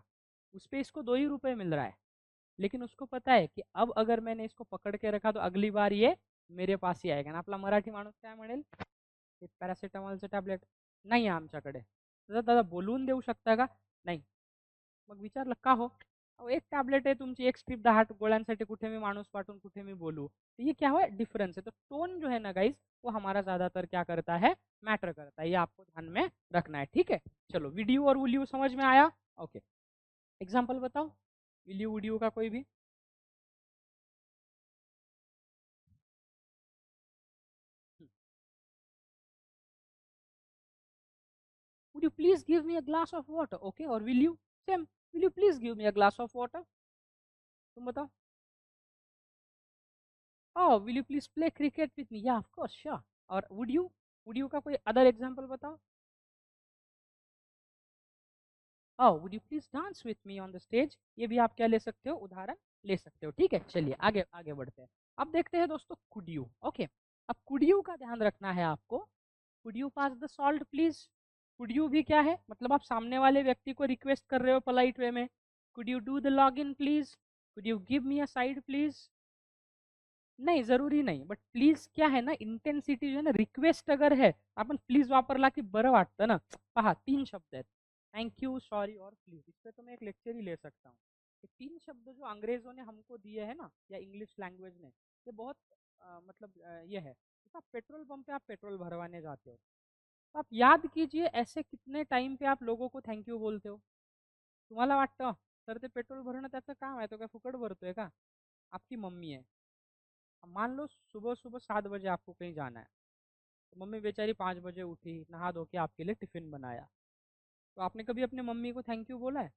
Speaker 1: उस पे इसको 2 ही रुपए मिल रहा है, लेकिन उसको पता है कि अब अगर मैंने इसको पकड़ के रखा तो अगली बार ये मेरे पास ही आएगा ना। आपला मराठी माणूस काय म्हणेल, हे पॅरासिटामॉलचं टॅबलेट नाही आहे आमच्याकडे, तर दादा बोलवून देऊ शकता का, नाही। मग विचारलं का हो, अहो एक टॅबलेट आहे तुमची, एक स्ट्रिप 10 गोळ्यांसाठी कुठे मी माणूस पाठवून कुठे मी बोलू। तो ये क्या हुआ, डिफरेंस है। तो टोन जो है ना गाइस, वो हमारा ज्यादातर क्या करता है, मैटर करता है, ये आपको ध्यान में रखना है। ठीक है, चलो वीडियो और वुड यू समझ में आया। ओके, एग्जाम्पल बताओ, विल यू वुड यू का कोई भी। Would you please give me a glass of water, okay. और will you, same, will you please give me a glass of water. तुम बताओ। Oh, will you please play cricket with me? Yeah, of course, sure. और would you का कोई अदर एग्जाम्पल बताओ। Oh, would you please dance with me on the stage? ये भी आप क्या ले सकते हो, उदाहरण ले सकते हो। ठीक है, चलिए आगे आगे बढ़ते हैं। अब देखते हैं दोस्तों could you, ओके। अब could you का ध्यान रखना है आपको। could you pass the salt please? could you भी क्या है, मतलब आप सामने वाले व्यक्ति को रिक्वेस्ट कर रहे हो पोलाइट वे में, could you do the log in please, could you give me a side please. नाही जरुरी नाही, बट प्लीज क्या है ना, इंटेन्सिटी जो आहे ना, रिक्वेस्ट अगर है आपण प्लीज वापरला की बरं वाटतं ना. पहा 3 शब्द आहेत, थैंक यू, सॉरी और प्लीज. इस पे तो मैं एक लेक्चर ही ले सकता हूँ. ये 3 शब्द जो अंग्रेजों ने हमको दिए हैं ना, या इंग्लिश लैंग्वेज ने, ये बहुत मतलब ये है. जैसे आप पेट्रोल पंप पे आप पेट्रोल भरवाने जाते हो, तो आप याद कीजिए ऐसे कितने टाइम पे आप लोगों को थैंक यू बोलते हो. तुम्हाला वाटतं सर ते पेट्रोल भरणं त्याचं काम आहे, तो काय फुकट भरतोय का. आपकी मम्मी है, अब मान लो सुबह सुबह 7 बजे आपको कहीं जाना है, तो मम्मी बेचारी 5 बजे उठी, नहा धो के आपके लिए टिफिन बनाया. तो आपने कभी अपने मम्मी को थैंक यू बोला है,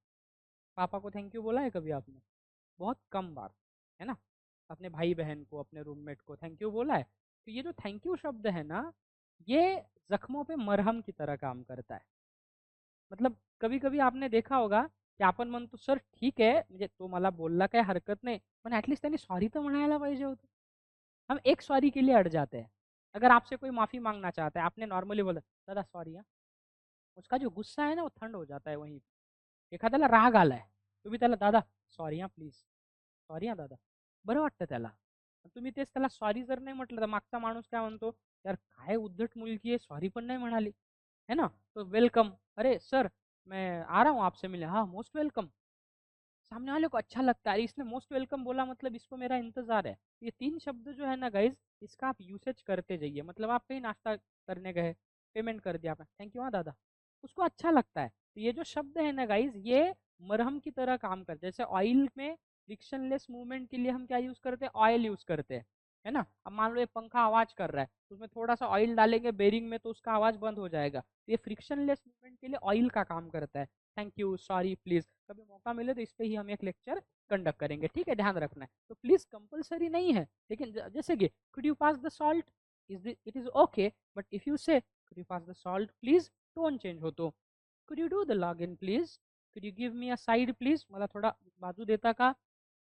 Speaker 1: पापा को थैंक यू बोला है कभी आपने? बहुत कम बार, है ना. अपने भाई बहन को, अपने रूममेट को थैंक यू बोला है. तो ये जो थैंक यू शब्द है ना, ये जख्मों पे मरहम की तरह काम करता है. मतलब कभी कभी आपने देखा होगा की आपण म्हणतो सर ठीक आहे, म्हणजे तो मला बोलला काही हरकत नाही, पण ॲटलिस्ट त्यांनी सॉरी तर म्हणायला पाहिजे होतं. हम एक सॉरी के लिए अड़ जाते हैं. अगर आपसे कोई माफ़ी मांगना चाहता है, आपने नॉर्मली बोला दादा सॉरी हाँ, उसका जो गुस्सा है ना वो ठंड हो जाता है वहीं. एखाद्याला राग आलाय, तुम्ही त्याला दादा सॉरी हाँ प्लीज, सॉरी हाँ दादा, बरं वाटतं त्याला. तुम्ही तेच त्याला सॉरी जर नाही म्हटलं तर मागचा माणूस काय म्हणतो, यार काय उद्धट मुलगी आहे, सॉरी पण नाही म्हणाली, है ना. तो वेलकम, अरे सर मैं आ रहा हूँ आपसे मिलने, हाँ मोस्ट वेलकम. सामने वाले को अच्छा लगता है, इसने मोस्ट वेलकम बोला मतलब इसको मेरा इंतजार है. ये 3 शब्द जो है ना गाइज, इसका आप यूसेज करते जाइए. मतलब आप कहीं नाश्ता करने गए, पेमेंट कर दिया आपने, थैंक यू हाँ दादा, उसको अच्छा लगता है. तो ये जो शब्द है ना गाइज, ये मरहम की तरह काम करते हैं. जैसे ऑयल में फ्रिक्शनलेस मूवमेंट के लिए हम क्या यूज करते हैं, ऑयल यूज करते हैं, है ना. अब मान लो ये पंखा आवाज कर रहा है, तो उसमें थोड़ा सा ऑयल डालेंगे बेरिंग में, तो उसका आवाज बंद हो जाएगा. तो ये फ्रिक्शनलेस मूवमेंट के लिए ऑयल का काम करता है. थैंक यू, सॉरी, प्लीज, कभी मौका मिले तो इस पे ही हम एक लेक्चर कंडक्ट करेंगे, ठीक है, ध्यान रखना है. तो प्लीज कंपलसरी नहीं है, लेकिन जैसे कि could you pass the salt, it is okay, but if you say could you pass the salt please, tone change हो. तो could you do the log in please, could you give me a side please, मला थोड़ा बाजू देता का.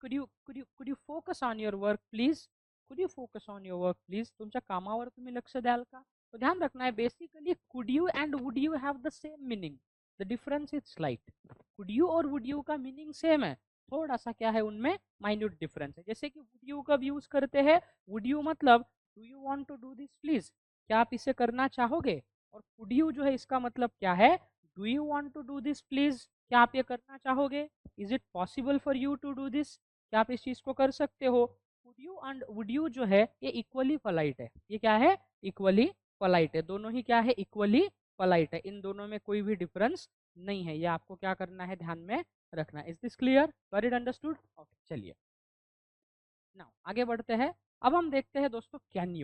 Speaker 1: Could you focus on your work please, could you focus on your work please, तुमच्या कामावर तुम्ही लक्ष द्याल का. तो ध्यान रखना है, basically could you and would you have the same meaning, the difference is slight. Could you और वुड यू का मीनिंग सेम है, थोड़ा सा क्या है उनमें माइन्यूट डिफरेंस है. जैसे कि वुड यू कब यूज करते हैं, वुड यू मतलब do you want to do this please, क्या आप इसे करना चाहोगे. और कुड यू जो है इसका मतलब क्या है, do you want to do this please, क्या आप ये करना चाहोगे, is it possible for you to do this, क्या आप इस चीज को कर सकते हो. Could you and would you जो है ये इक्वली पोलाइट है. ये क्या है, इक्वली पोलाइट है. दोनों ही क्या है, इक्वली पोलाइट है. इन दोनों में कोई भी डिफरेंस नहीं है. ये आपको क्या करना है, ध्यान में रखना है. Is this clear, got it understood. Okay चलिए नाउ आगे बढ़ते हैं. अब हम देखते हैं दोस्तों कैन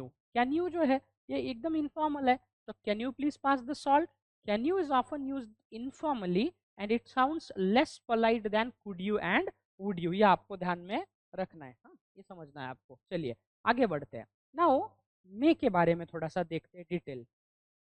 Speaker 1: यू जो है ये एकदम इनफॉर्मल है. तो can you please pass the salt, can you is often used informally and it sounds less polite then could you and would you. ये आपको ध्यान में रखना है, हाँ ये समझना है आपको. चलिए आगे बढ़ते हैं. नाउ मे के बारे में थोड़ा सा देखते हैं detail.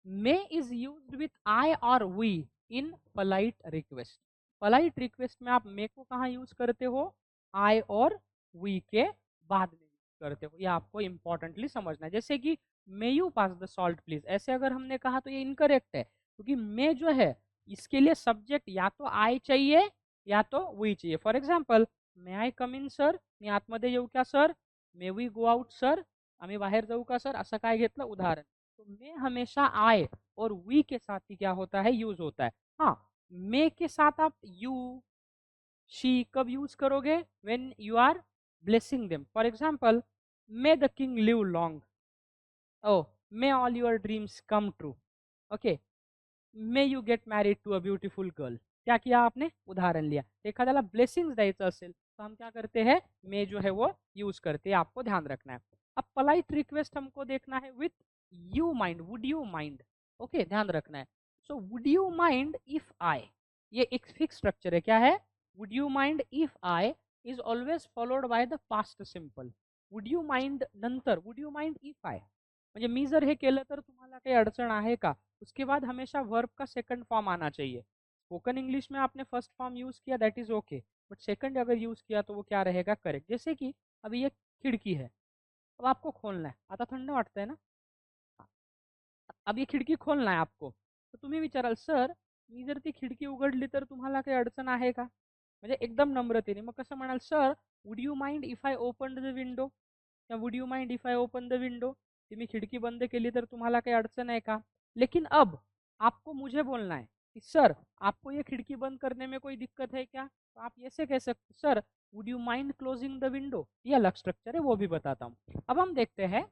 Speaker 1: May is used with I or we in polite request. Polite request में आप मे को कहाँ यूज करते हो, आई और वी के बाद में यूज करते हो. ये आपको इंपॉर्टेंटली समझना है. जैसे कि may you pass the salt please, ऐसे अगर हमने कहा तो ये इनकरेक्ट है, क्योंकि मे जो है इसके लिए सब्जेक्ट या तो आई चाहिए या तो वी चाहिए. For example, may I come in sir, मी आतमध्ये येऊ का sir, may we go out sir, आम्ही बाहेर जाऊ का सर, असं काय घेतलं उदाहरण. तो मे हमेशा आय और वी के साथ ही क्या होता है, यूज होता है. हाँ, मे के साथ आप यू शी कब यूज करोगे, when you are blessing them. For example, may the king live long, oh may all your dreams come true, okay, may you get married to a beautiful girl. क्या किया आपने, उदाहरण लिया. एखाद्याला ब्लेसिंग्स द्यायचं असेल तो हम क्या करते हैं, मे जो है वो यूज करते हैं. आपको ध्यान रखना है. अब पोलाइट रिक्वेस्ट हमको देखना है with you mind, would you mind. Okay ध्यान रखना है. So would you mind if I, ये एक फिक्स स्ट्रक्चर है. क्या है, would you mind if I is always followed by the past simple. Would you mind नंतर would you mind if I, म्हणजे मी जर हे केलं तर तुम्हाला काही अडचण आहे का, उसके बाद हमेशा वर्ब का सेकंड फॉर्म आना चाहिए. स्पोकन इंग्लिश में आपने फर्स्ट फॉर्म यूज किया, that is okay, but second अगर यूज किया तो वो क्या रहेगा, करेक्ट. जैसे कि अभी ये खिड़की है, अब आपको खोलना है, आता थंड वाटतंय ना. हाँ, अब ये खिडकी खोलना आहे आपको, तर तुम्ही विचाराल सर मी जर ती खिडकी उघडली तर तुम्हाला काही अडचण आहे का. म्हणजे एकदम नम्रतेने. मग कसं म्हणाल, sir would you mind if I open the window, या would you mind if I open the window, कि मी खिड़की बंद केली तर तुम्हाला काही अडचण आहे का? लेकिन अब आपको मुझे बोलना है कि सर आपको ये खिड़की बंद करने में कोई दिक्कत है क्या? तो आप ऐसे कह सकते, sir would you mind closing the window. ये अलग स्ट्रक्चर है, वो भी बताता हूँ। अब हम देखते हैं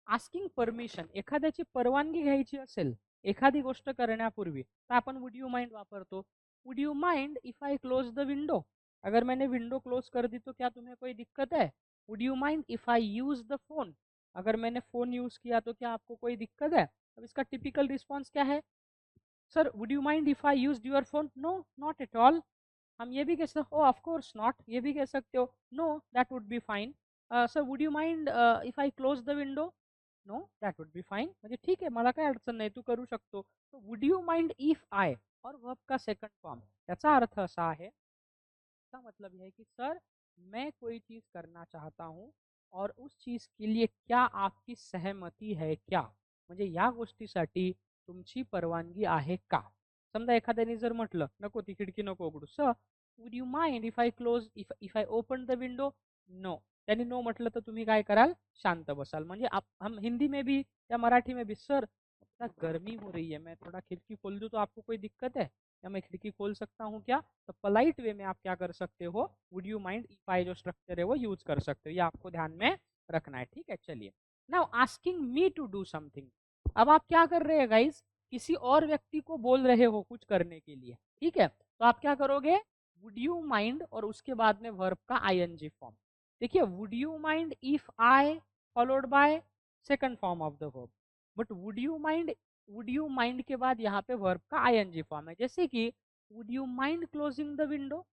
Speaker 1: आस्किंग परमिशन, एखाद्याची परवानगी घ्यायची असेल एखादी गोष्ट करण्यापूर्वी, तर आपण वुड यू माइंड वापरतो। Would you mind if I close the window, अगर मैंने विंडो क्लोज कर दी तो क्या तुम्हें कोई दिक्कत है? Would you mind if I use the phone, अगर मैंने फोन यूज किया तो क्या आपको कोई दिक्कत है? अब इसका टिपिकल रिस्पॉन्स क्या है? Sir would you mind if I use your phone? No, not at all. हम ये भी कह सकते हो, ऑफ कोर्स नॉट, ये भी कह सकते हो, know that would be fine. Sir would you mind if I close the window? Know that would be fine, म्हणजे ठीक आहे, मला काय अडचण नाही, तू करू शकतो. तो वुड यू माइंड इफ आय और वर्ब का सेकंड फॉर्म, याचा अर्थ असा आहे, इसका मतलब यह है कि सर मैं कोई चीज़ करना चाहता हूँ और उस चीज़ के लिए क्या आपकी सहमती है क्या, म्हणजे या गोष्टीसाठी तुमची परवानगी आहे का? समजा एखाद्याने जर म्हटलं नको ती खिडकी नको उघडू, sir would you mind if I close if I open the window? No, त्यांनी नो म्हटलं तर तुम्ही काय कराल? शांत बसाल. म्हणजे हम हिंदी में भी या मराठी में भी, सर गर्मी हो रही है, मैं थोड़ा खिड़की खोल दूं तो आपको कोई दिक्कत है, या मैं खिड़की खोल सकता हूँ क्या? तो पोलाइट वे में आप क्या कर सकते हो, वुड यू माइंड इफ आई जो स्ट्रक्चर है वो यूज कर सकते हो, ये आपको ध्यान में रखना है। ठीक है, चलिए। Now asking me to do something, अब आप क्या कर रहे हैं गाइस, किसी और व्यक्ति को बोल रहे हो कुछ करने के लिए, ठीक है, तो आप क्या करोगे, वुड यू माइंड और उसके बाद में वर्ब का आईएनजी फॉर्म। देखिए would you mind if I followed by second form of the verb, but would you mind के बाद यहाँ पे वर्ब का आईएनजी फॉर्म है, जैसे कि would you mind closing the window.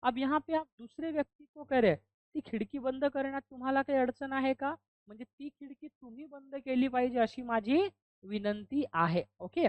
Speaker 1: अब यहाँ पे आप दूसरे व्यक्ति को कह रहे, ती खिडकी बंद करण्यात तुम्हाला काही अडचण आहे का, म्हणजे ती खिडकी तुम्ही बंद केली पाहिजे अशी माझी विनंती आहे. Okay,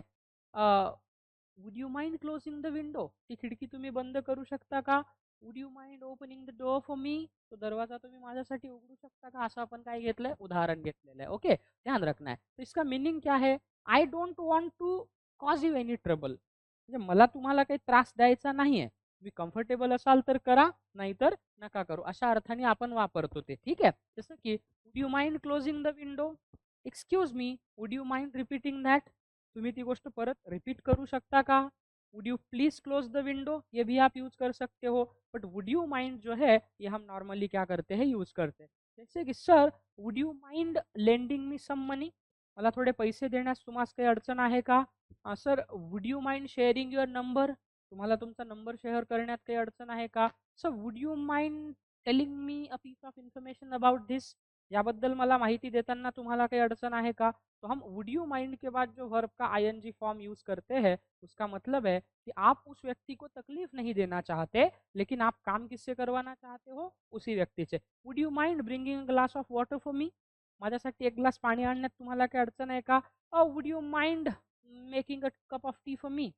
Speaker 1: would you mind closing the window, ती खिडकी तुम्ही बंद करू शकता का? Would you mind opening the door for me, तो दरवाजा तुम्ही माझ्यासाठी उघडू शकता का, असं आपण काय घेतलंय, उदाहरण घेतलेलं आहे. ओके, ध्यान रखना है. तो इसका मीनिंग क्या है, I don't want to cause you any trouble, म्हणजे मला तुम्हाला काही त्रास द्यायचा नाहीये, तुम्ही कम्फर्टेबल असाल तर करा, नाहीतर नका करू, अशा अर्थाने आपण वापरतो ते. ठीक आहे, जसं की would you mind closing the window, excuse me would you mind repeating that, तुम्ही ती गोष्ट परत रिपीट करू शकता का? Would you please close the window, ये भी आप यूज कर सकते हो, बट वुड यू माइंड जो है ये हम नॉर्मली क्या करते हैं, यूज करते हैं. जैसे की sir would you mind lending me some money, मला थोडे पैसे देण्यास तुम्हाला काही अडचण आहे का? Sir would you mind sharing your number, तुम्हाला तुमचा नंबर शेअर करण्यात काही अडचण आहे का? Sir would you mind telling me a piece of information about this, याबद्दल मला माहिती देताना तुम्हाला काही अडचण आहे का? तो हम वुड यू माइंड के बाद जो वर्ब का आईएनजी फॉर्म यूज करते हैं, उसका मतलब है कि आप उस व्यक्ति को तकलीफ नहीं देना चाहते, लेकिन आप काम किससे करवाना चाहते हो, उसी व्यक्ति से. Would you mind bringing a glass of water for me, माझ्यासाठी एक ग्लास पाणी आणण्यात तुम्हाला काही अडचण आहे का? Would you mind making a cup of T for me,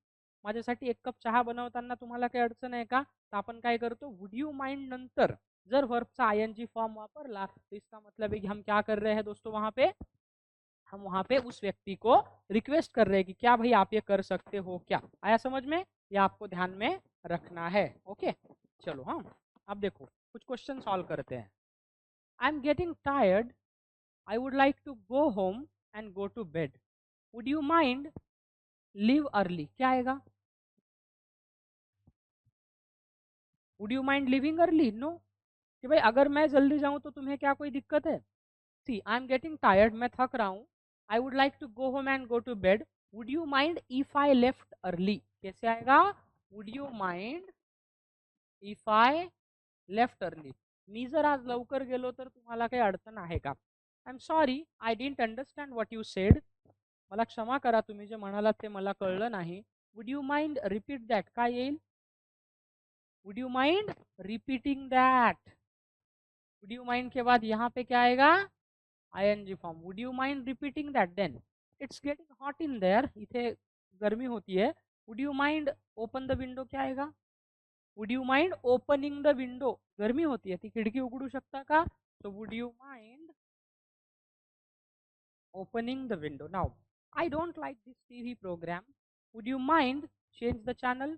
Speaker 1: माझ्यासाठी एक कप चहा बनवताना तुम्हाला काही अडचण आहे का? तर आपण काय करतो, वुड यू माइंड नंतर जर वर्बचा आईएनजी फॉर्म वापरला तो इसका मतलब है कि हम क्या कर रहे हैं दोस्तों, वहां पे हम वहां पे उस व्यक्ति को रिक्वेस्ट कर रहे हैं कि क्या भाई आप ये कर सकते हो क्या. आया समझ में, ये आपको ध्यान में रखना है. ओके, चलो. हाँ, अब देखो कुछ क्वेश्चन सॉल्व करते हैं. I am getting tired, I would like to go home and go to bed, would you mind leave early, क्या आएगा? Would you mind leaving early? No, कि भाई अगर मैं जल्दी जाऊं तो तुम्हें क्या कोई दिक्कत है? See I am getting tired, मैं थक रहा हूँ, I would like to go home and go to bed, would you mind if I left early, कैसे आएगा? Would you mind if I left early, मी जर आज लवकर गेलो तर तुम्हाला काही अडचण आहे का? I am sorry I didn't understand what you said, मला क्षमा करा तुम्ही जे म्हणालात ते मला कळलं नाही. Would you mind repeat that, काय येईल? Would you mind repeating that, would you mind के बाद यहाँ पे क्या आएगा? ING form. Would you mind repeating that? Then it's getting hot in there, इथे गर्मी होती है. Would you mind open the window, क्या आएगा? Would you mind opening the window, गर्मी होती है ती खिडकी उघडू शकता का? तो would you mind opening the window. Now I don't like this TV programme, would you mind change the channel,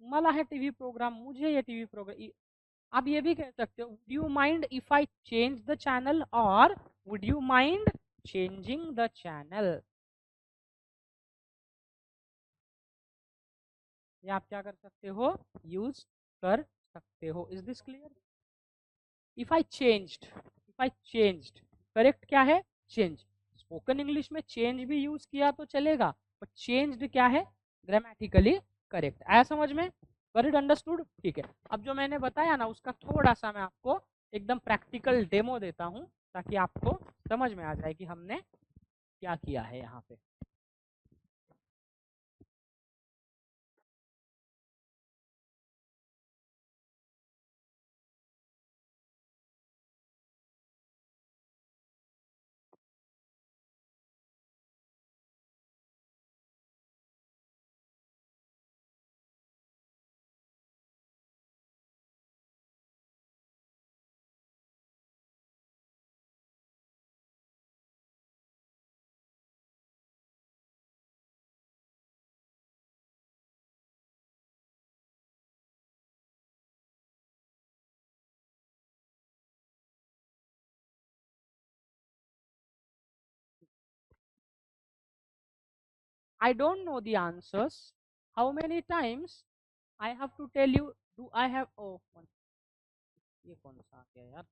Speaker 1: मला है टीवी प्रोग्राम, मुझे ये टीवी प्रोग्राम। आप ये भी कह सकते हो, would you mind if I change the channel, और would you mind changing the channel. ये आप क्या कर सकते हो, यूज कर सकते हो। Is this clear? If I changed, if I changed, correct क्या है, चेंज। स्पोकन इंग्लिश में चेंज भी यूज किया तो चलेगा, बट चेंज्ड क्या है, ग्रामेटिकली करेक्ट। आया समझ में? Very understood. ठीक है, अब जो मैंने बताया ना उसका थोड़ा सा मैं आपको एकदम प्रैक्टिकल डेमो देता हूँ, ताकि आपको समझ में आ जाए कि हमने क्या किया है यहाँ पे। I don't know the answers. How many times I have to tell you? Do I have? Oh, ये कौन सा आ गया यार?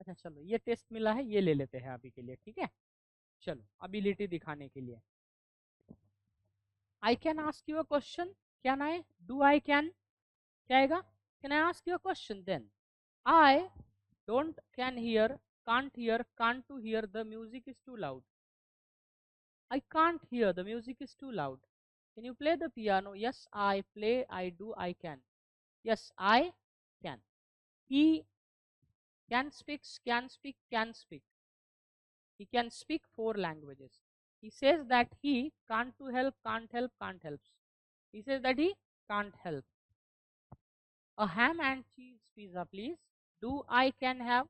Speaker 1: अच्छा चलो, ये टेस्ट मिला है, ये ले लेते हैं अभी के लिए, ठीक है। चलो अबिलिटी दिखाने के लिए, I can ask you a question, can I, do I can, क्या आएगा, can I ask you a question, then I don't can't hear, can't to hear, the music is too loud, I can't hear, the music is too loud, can you play the piano, yes I play, I do, I can, yes I can, he can speak, he can speak 4 languages, he says that he can't to help, can't helps, he says that he can't help, a ham and cheese pizza please, do I can have,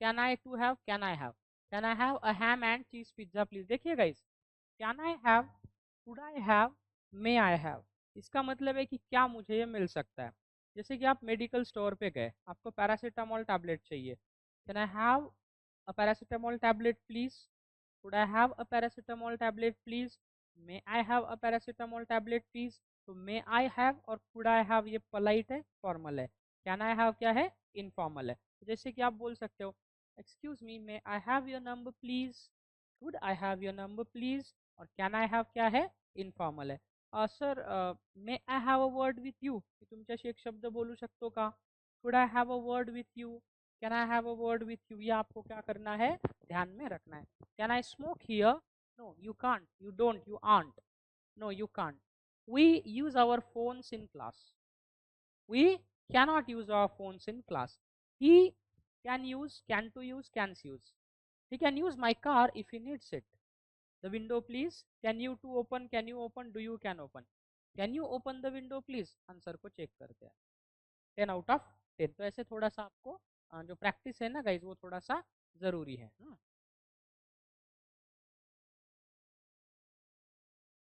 Speaker 1: can I to have, can I have a ham and cheese pizza please। देखिए guys, can I have, could I have, may I have, इसका मतलब है कि क्या मुझे ये मिल सकता है। जैसे कि आप मेडिकल स्टोर पे गए, आपको पैरासीटामोल टैबलेट चाहिए, can I have a paracetamol tablet please, could I have a paracetamol tablet please, may I have a paracetamol tablet please. तो मे आई हैव और कुड आई हैव ये पोलाइट है, फॉर्मल है। कैन आई हैव क्या है, इनफॉर्मल है। जैसे कि आप बोल सकते हो, excuse me, may I have your number please, could I have your number please. और कैन आई हैव क्या है, इनफॉर्मल है। Sir may I have a word with you, तुमच्याशी एक शब्द बोलू शकतो का, could I have a word with you, can I have a word with you. ये आपको क्या करना है, ध्यान में रखना है। Can I smoke here, no you can't, you don't, you aren't, no you can't. We use our phones in class, we cannot use our phones in class। he can use, can to use, can use, he can use my car if he needs it। the window please, can you to open, can you open, do you can open, can you open the window please। Answer को चेक करते हैं, 10 out of 10। तो ऐसे थोड़ा सा आपको जो प्रैक्टिस है ना गाइज, वो थोड़ा सा जरूरी है।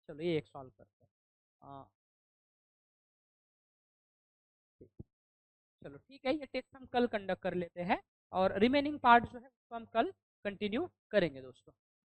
Speaker 1: चलो ये एक सॉल्व करते हैं। चलो ठीक है, ये टेस्ट हम कल कंडक्ट कर लेते हैं, और रिमेनिंग पार्ट जो है उसको हम कल कंटिन्यू करेंगे दोस्तों।